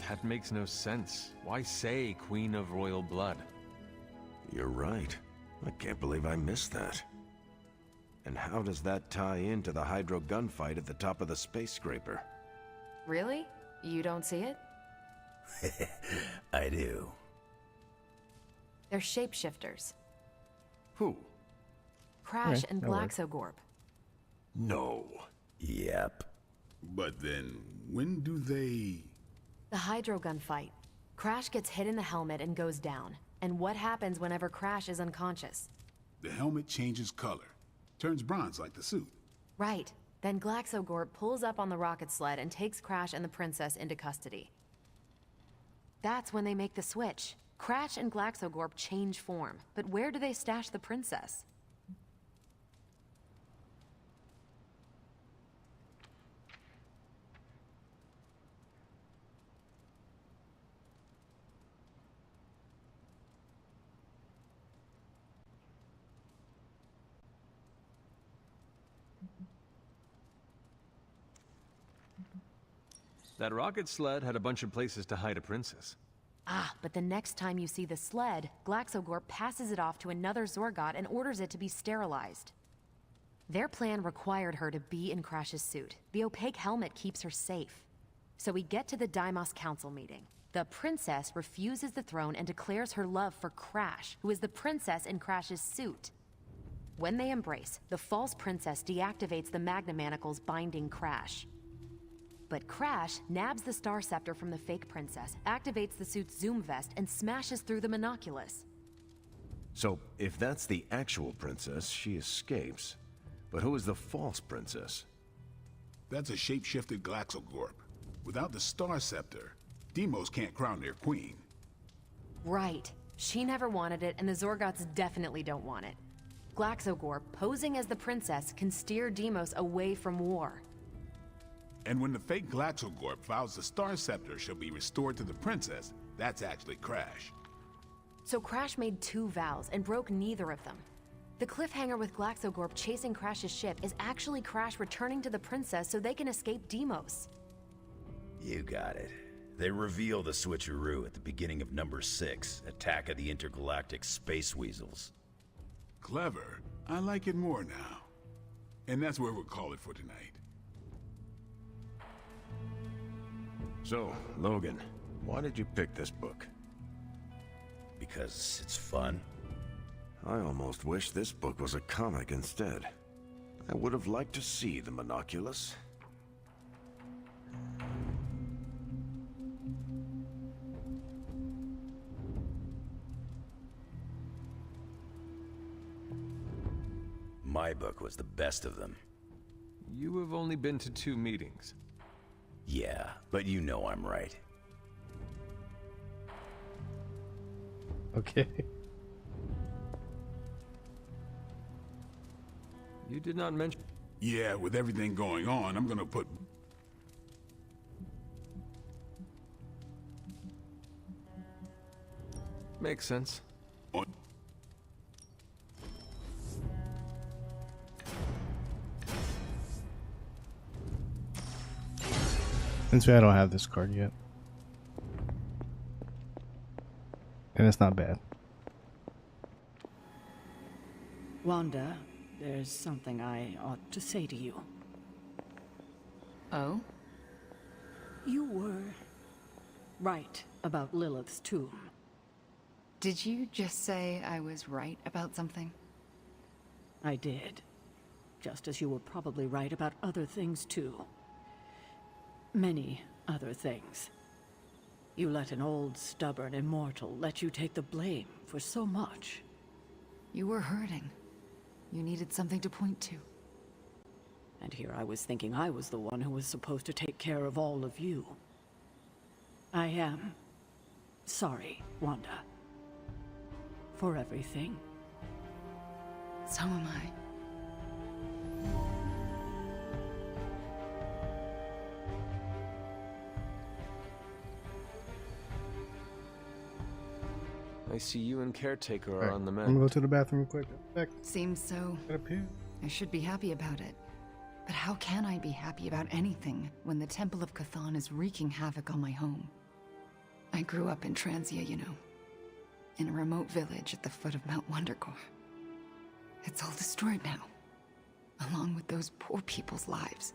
That makes no sense. Why say Queen of Royal Blood? You're right. I can't believe I missed that. And how does that tie into the Hydro gunfight at the top of the space scraper? Really? You don't see it? I do. They're shapeshifters. Who? Crash Okay, and that works. Glaxogorp. No. Yep. But then, when do they... The Hydro gunfight. Crash gets hit in the helmet and goes down. And what happens whenever Crash is unconscious? The helmet changes color. Turns bronze like the suit. Right. Then Glaxogorp pulls up on the rocket sled and takes Crash and the princess into custody. That's when they make the switch. Crash and Glaxogorp change form, but where do they stash the princess? That rocket sled had a bunch of places to hide a princess. Ah, but the next time you see the sled, Glaxogorp passes it off to another Zorgot and orders it to be sterilized. Their plan required her to be in Crash's suit. The opaque helmet keeps her safe. So we get to the Deimos Council meeting. The princess refuses the throne and declares her love for Crash, who is the princess in Crash's suit. When they embrace, the false princess deactivates the Magna Manacles binding Crash. But Crash nabs the Star Scepter from the fake princess, activates the suit's zoom vest, and smashes through the monoculus. So, if that's the actual princess, she escapes. But who is the false princess? That's a shape-shifted Glaxogorp. Without the Star Scepter, Deimos can't crown their queen. Right. She never wanted it, and the Zorgots definitely don't want it. Glaxogorp, posing as the princess, can steer Deimos away from war. And when the fake Glaxogorp vows the Star Scepter shall be restored to the princess, that's actually Crash. So Crash made two vows and broke neither of them. The cliffhanger with Glaxogorp chasing Crash's ship is actually Crash returning to the princess so they can escape Deimos. You got it. They reveal the switcheroo at the beginning of number 6, Attack of the Intergalactic Space Weasels. Clever. I like it more now. And that's where we'll call it for tonight. So, Logan, why did you pick this book? Because it's fun. I almost wish this book was a comic instead. I would have liked to see the monoculus. My book was the best of them. You have only been to 2 meetings. Yeah, but you know I'm right. Okay. You did not mention... Yeah, with everything going on, I'm gonna put... Makes sense. on... Since I don't have this card yet. And it's not bad. Wanda, there's something I ought to say to you. Oh? You were right about Lilith's tomb. Did you just say I was right about something? I did. Just as you were probably right about other things too. Many other things. You let an old, stubborn immortal let you take the blame for so much. You were hurting. You needed something to point to. And here I was thinking I was the one who was supposed to take care of all of you. I am sorry, Wanda. For everything. So am I. I see you and Caretaker are Alright, on the I'm mend. gonna go to the bathroom real quick. Back. Seems so. Gotta pee. I should be happy about it. But how can I be happy about anything when the Temple of Cthon is wreaking havoc on my home? I grew up in Transia, you know. In a remote village at the foot of Mount Wondergore. It's all destroyed now. Along with those poor people's lives.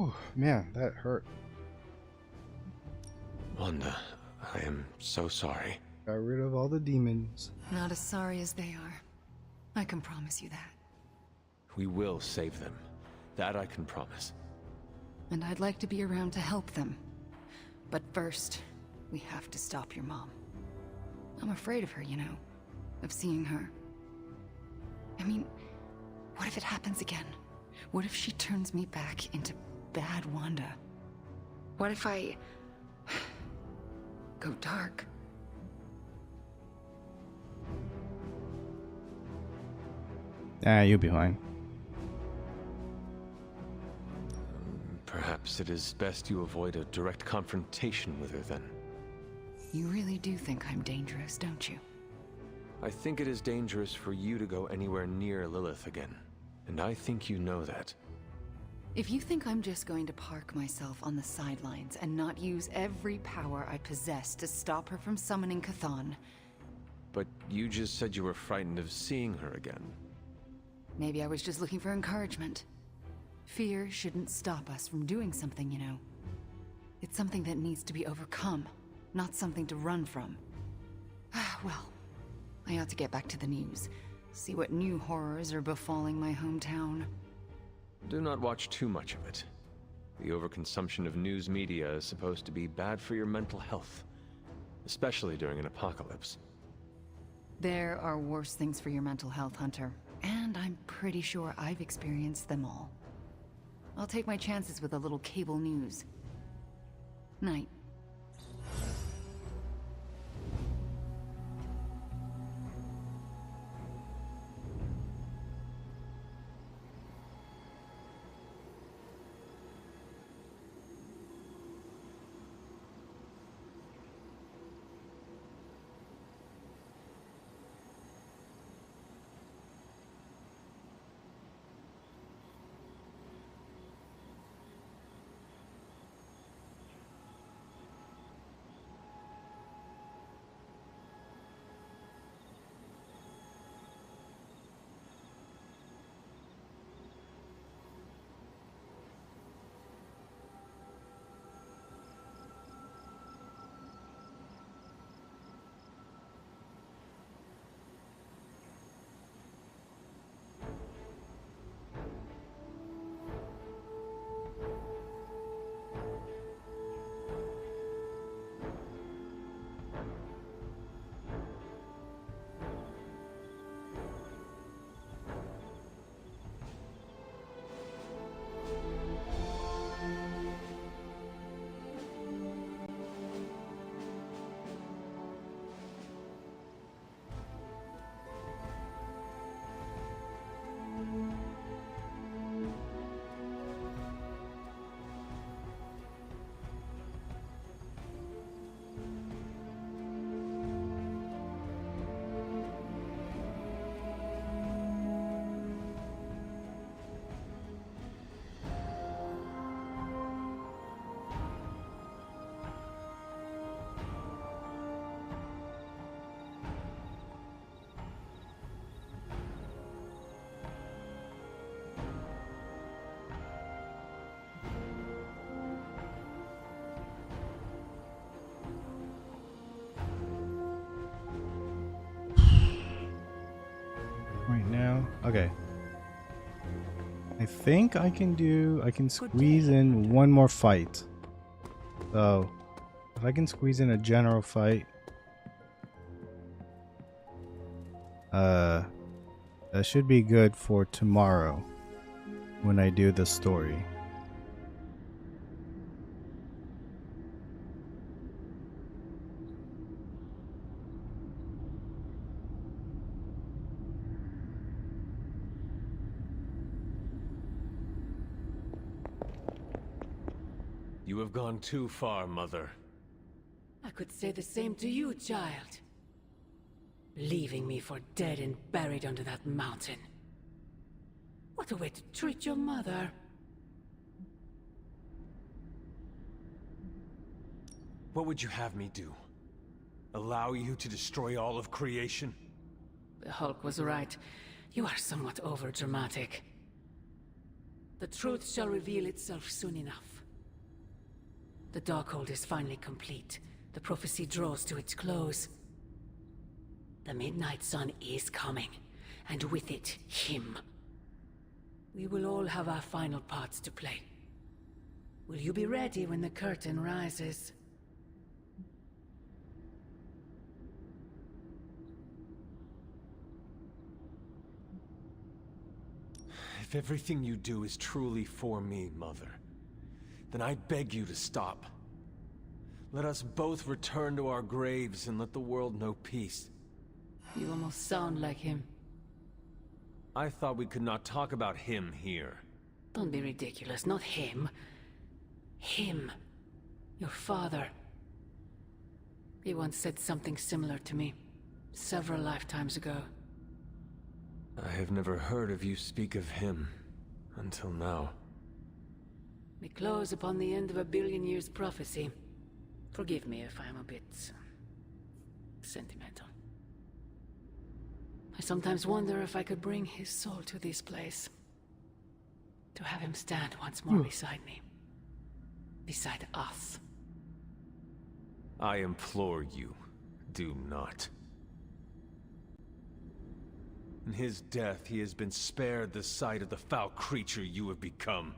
Oh, man, that hurt. Wanda, I am so sorry. Got rid of all the demons. Not as sorry as they are. I can promise you that. We will save them. That I can promise. And I'd like to be around to help them. But first, we have to stop your mom. I'm afraid of her, you know. Of seeing her. I mean, what if it happens again? What if she turns me back into bad Wanda? What if I go dark? You'll be fine. Perhaps it is best you avoid a direct confrontation with her then. You really do think I'm dangerous, don't you? I think it is dangerous for you to go anywhere near Lilith again. And I think you know that. If you think I'm just going to park myself on the sidelines and not use every power I possess to stop her from summoning Chthon... But you just said you were frightened of seeing her again. Maybe I was just looking for encouragement. Fear shouldn't stop us from doing something, you know. It's something that needs to be overcome, not something to run from. Well, I ought to get back to the news. See what new horrors are befalling my hometown. Do not watch too much of it. The overconsumption of news media is supposed to be bad for your mental health, especially during an apocalypse. There are worse things for your mental health, Hunter, and I'm pretty sure I've experienced them all. I'll take my chances with a little cable news. Night. Right now, okay. I think I can squeeze in one more fight. So, if I can squeeze in a general fight, that should be good for tomorrow when I do the story. You have gone too far, Mother. I could say the same to you, child. Leaving me for dead and buried under that mountain. What a way to treat your mother. What would you have me do? Allow you to destroy all of creation? The Hulk was right. You are somewhat overdramatic. The truth shall reveal itself soon enough. The Darkhold is finally complete. The prophecy draws to its close. The Midnight Sun is coming, and with it, him. We will all have our final parts to play. Will you be ready when the curtain rises? If everything you do is truly for me, Mother, then I beg you to stop. Let us both return to our graves and let the world know peace. You almost sound like him. I thought we could not talk about him here. Don't be ridiculous, not him. Him. Your father. He once said something similar to me, several lifetimes ago. I have never heard of you speak of him until now. We close upon the end of a billion years prophecy. Forgive me if I'm a bit sentimental. I sometimes wonder if I could bring his soul to this place. To have him stand once more beside me. Beside us. I implore you, do not. In his death, he has been spared the sight of the foul creature you have become.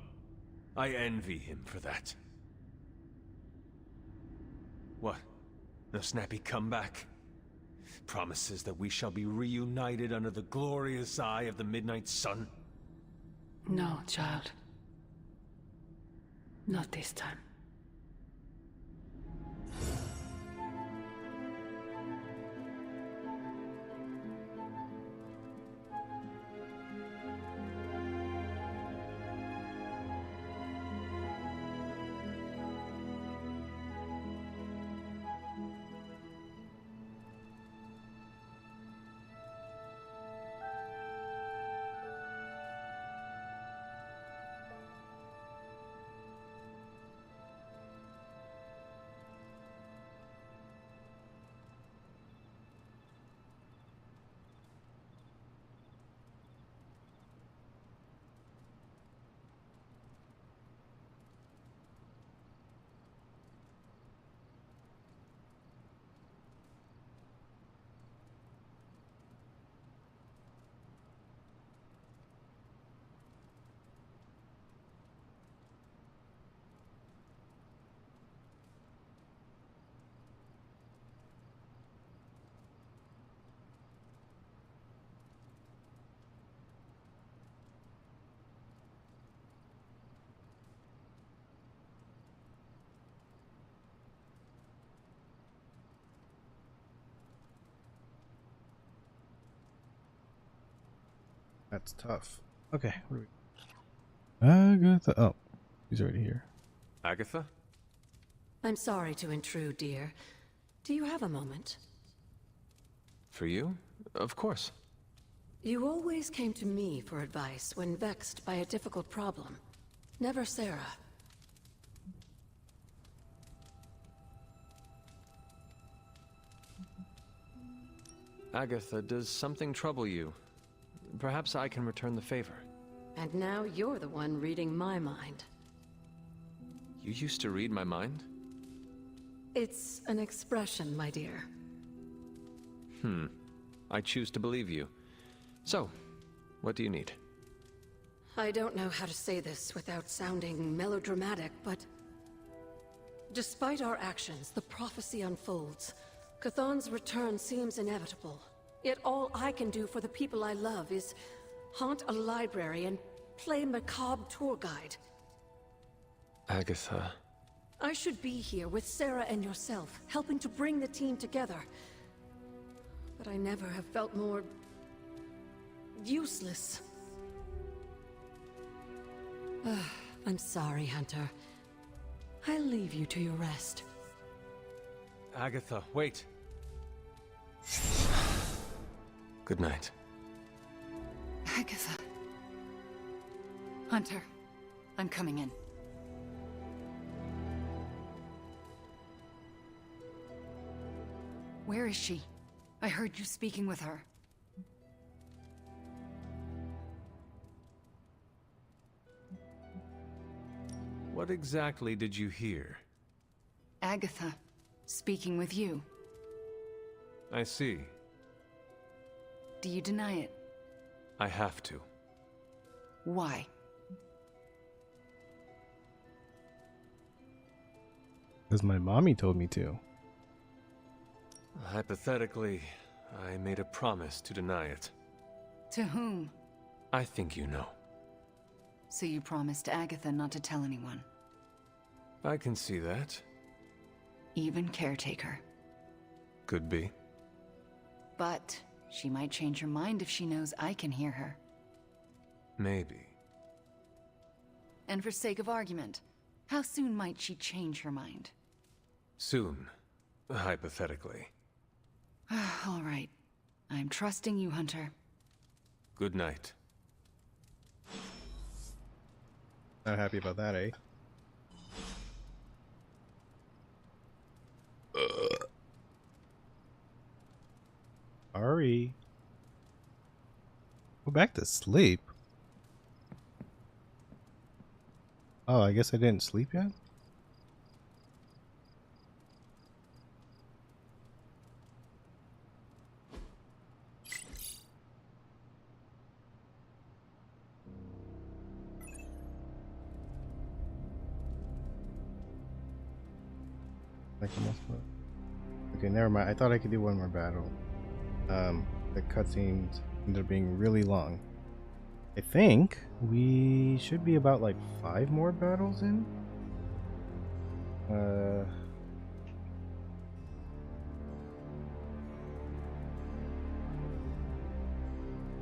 I envy him for that. What? No snappy comeback? Promises that we shall be reunited under the glorious eye of the Midnight Sun? No, child. Not this time. That's tough. Okay. Agatha. Oh, he's already here. Agatha? I'm sorry to intrude, dear. Do you have a moment? For you? Of course. You always came to me for advice when vexed by a difficult problem. Never Sarah. Agatha, does something trouble you? Perhaps I can return the favor. And now you're the one reading my mind. You used to read my mind? It's an expression, my dear. I choose to believe you. So, what do you need? I don't know how to say this without sounding melodramatic, but... despite our actions, the prophecy unfolds. Chthon's return seems inevitable. Yet all I can do for the people I love is haunt a library and play macabre tour guide. Agatha... I should be here with Sarah and yourself, helping to bring the team together. But I never have felt more... useless. I'm sorry, Hunter. I'll leave you to your rest. Agatha, wait. Good night. Agatha. Hunter, I'm coming in. Where is she? I heard you speaking with her. What exactly did you hear? Agatha, speaking with you. I see. Do you deny it? I have to. Why? Because my mommy told me to. Hypothetically, I made a promise to deny it. To whom? I think you know. So you promised Agatha not to tell anyone? I can see that. Even Caretaker. Could be. But she might change her mind if she knows I can hear her. Maybe. And for sake of argument, how soon might she change her mind? Soon, hypothetically. All right. I'm trusting you, Hunter. Good night. Not happy about that, eh? Sorry. Go back to sleep. Oh, I guess I didn't sleep yet? Okay, never mind. I thought I could do one more battle. The cutscenes ended up being really long. I think we should be about like 5 more battles in.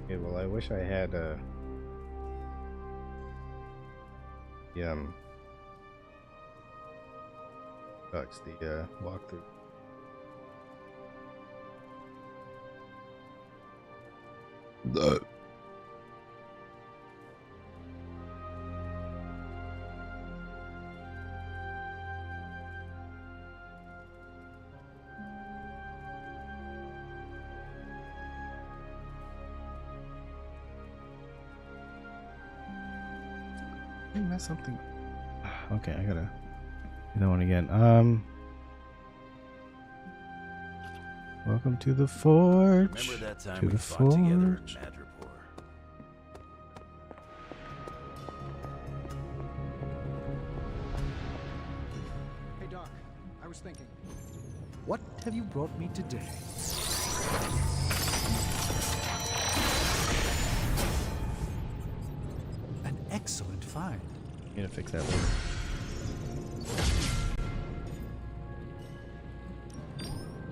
Okay, well, I wish I had sucks the walkthrough. I think that's something. Okay, I gotta do that one again. Welcome to the forge. Remember that time to we the fought together in forge. Madripoor? Hey, Doc. I was thinking. What have you brought me today? An excellent find. I'm gonna fix that later.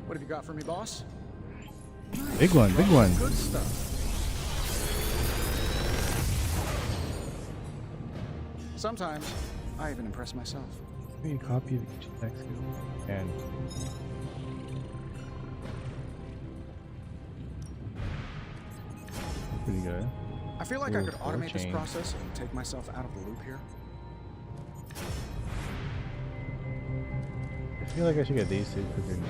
What have you got for me, boss? Big one, big one. Good stuff. Sometimes I even impress myself. Maybe a copy of each text skill. And pretty good. I feel like I Ooh, could four automate this chain. process and take myself out of the loop here. I feel like I should get these two because they're new.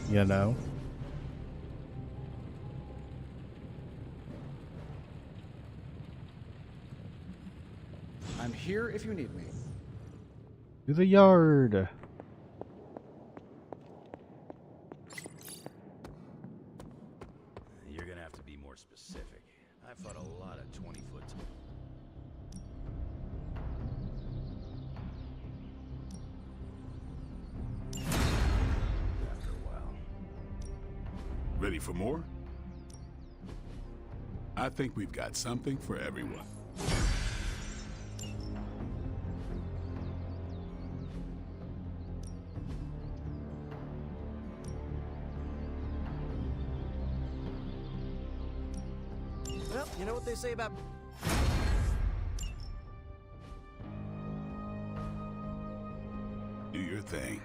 You know? I'm here if you need me. To the yard. You're gonna have to be more specific. I fought a lot of 20-foot. After a while. Ready for more? I think we've got something for everyone. Well, you know what they say about... Do your thing.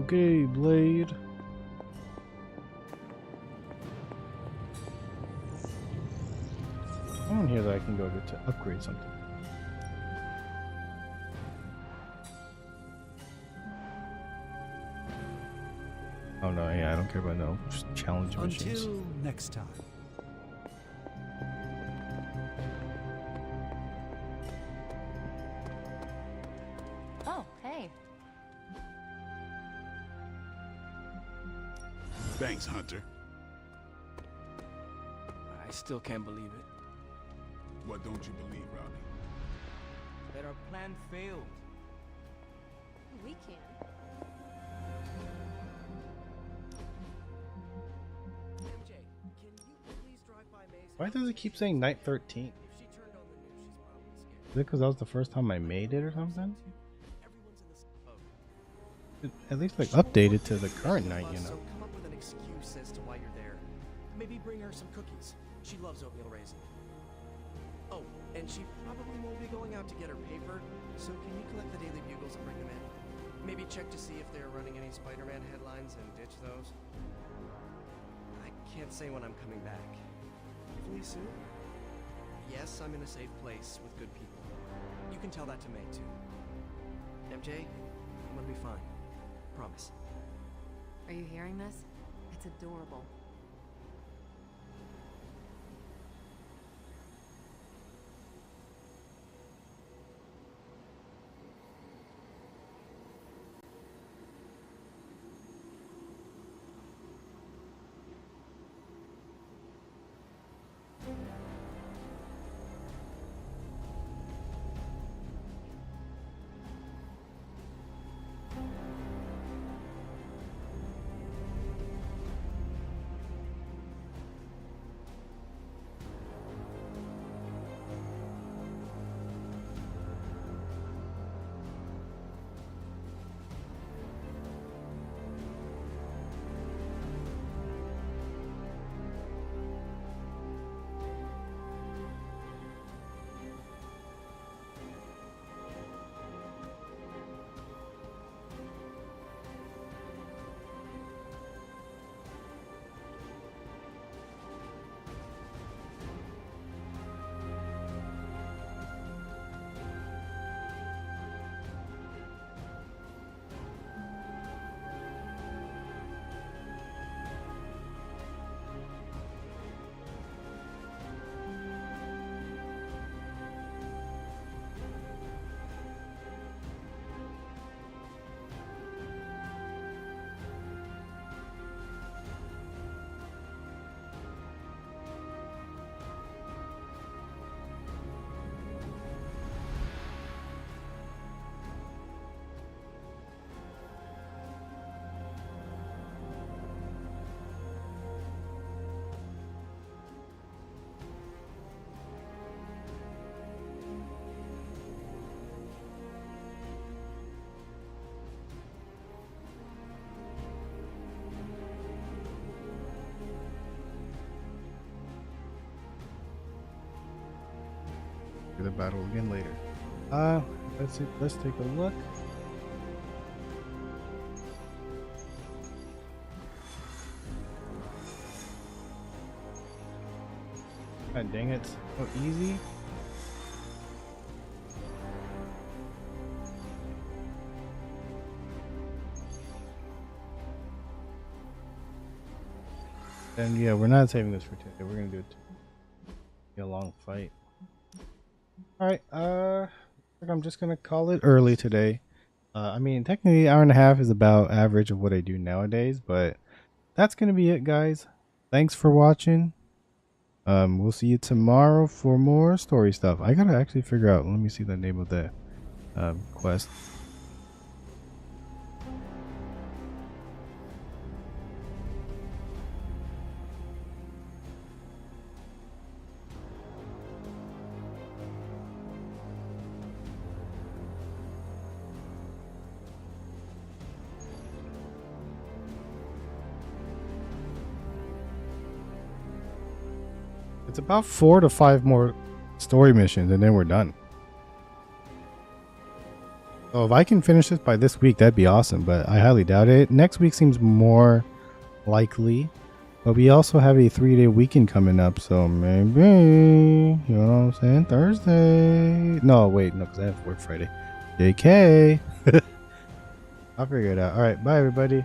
Okay, Blade. I'm on here that I can go to upgrade something. Oh no, yeah, I don't care about no just challenge missions. Until next time. Thanks, Hunter. I still can't believe it. What don't you believe, Robbie? That our plan failed. We can. MJ, can you please drive by May's Why does it keep saying night 13? If she turned on the news, she's probably scared. Is it because that was the first time I made it or something? At least like updated to the current night, you know. So come up with an excuse as to why you're there. Maybe bring her some cookies. She loves oatmeal raisin. Oh, and she probably won't be going out to get her paper, so can you collect the Daily Bugles and bring them in? Maybe check to see if they're running any Spider-Man headlines and ditch those. I can't say when I'm coming back. Hopefully soon? Yes, I'm in a safe place with good people. You can tell that to May, too. MJ, I'm gonna be fine. Promise. Are you hearing this? It's adorable. The battle again later. Let's take a look. God dang it. So easy. And yeah, we're not saving this for today. We're gonna do it. Be a long fight. Alright, I'm just gonna call it early today. I mean, technically, an hour and a half is about average of what I do nowadays, but that's gonna be it, guys. Thanks for watching. We'll see you tomorrow for more story stuff. I gotta actually figure out. Let me see the name of the quest. It's about 4 to 5 more story missions and then we're done. So if I can finish this by this week, that'd be awesome, but I highly doubt it. Next week seems more likely, but we also have a 3-day weekend coming up, so maybe, you know what I'm saying, Thursday. No, wait, no, because I have work Friday. JK. I'll figure it out. All right, bye everybody.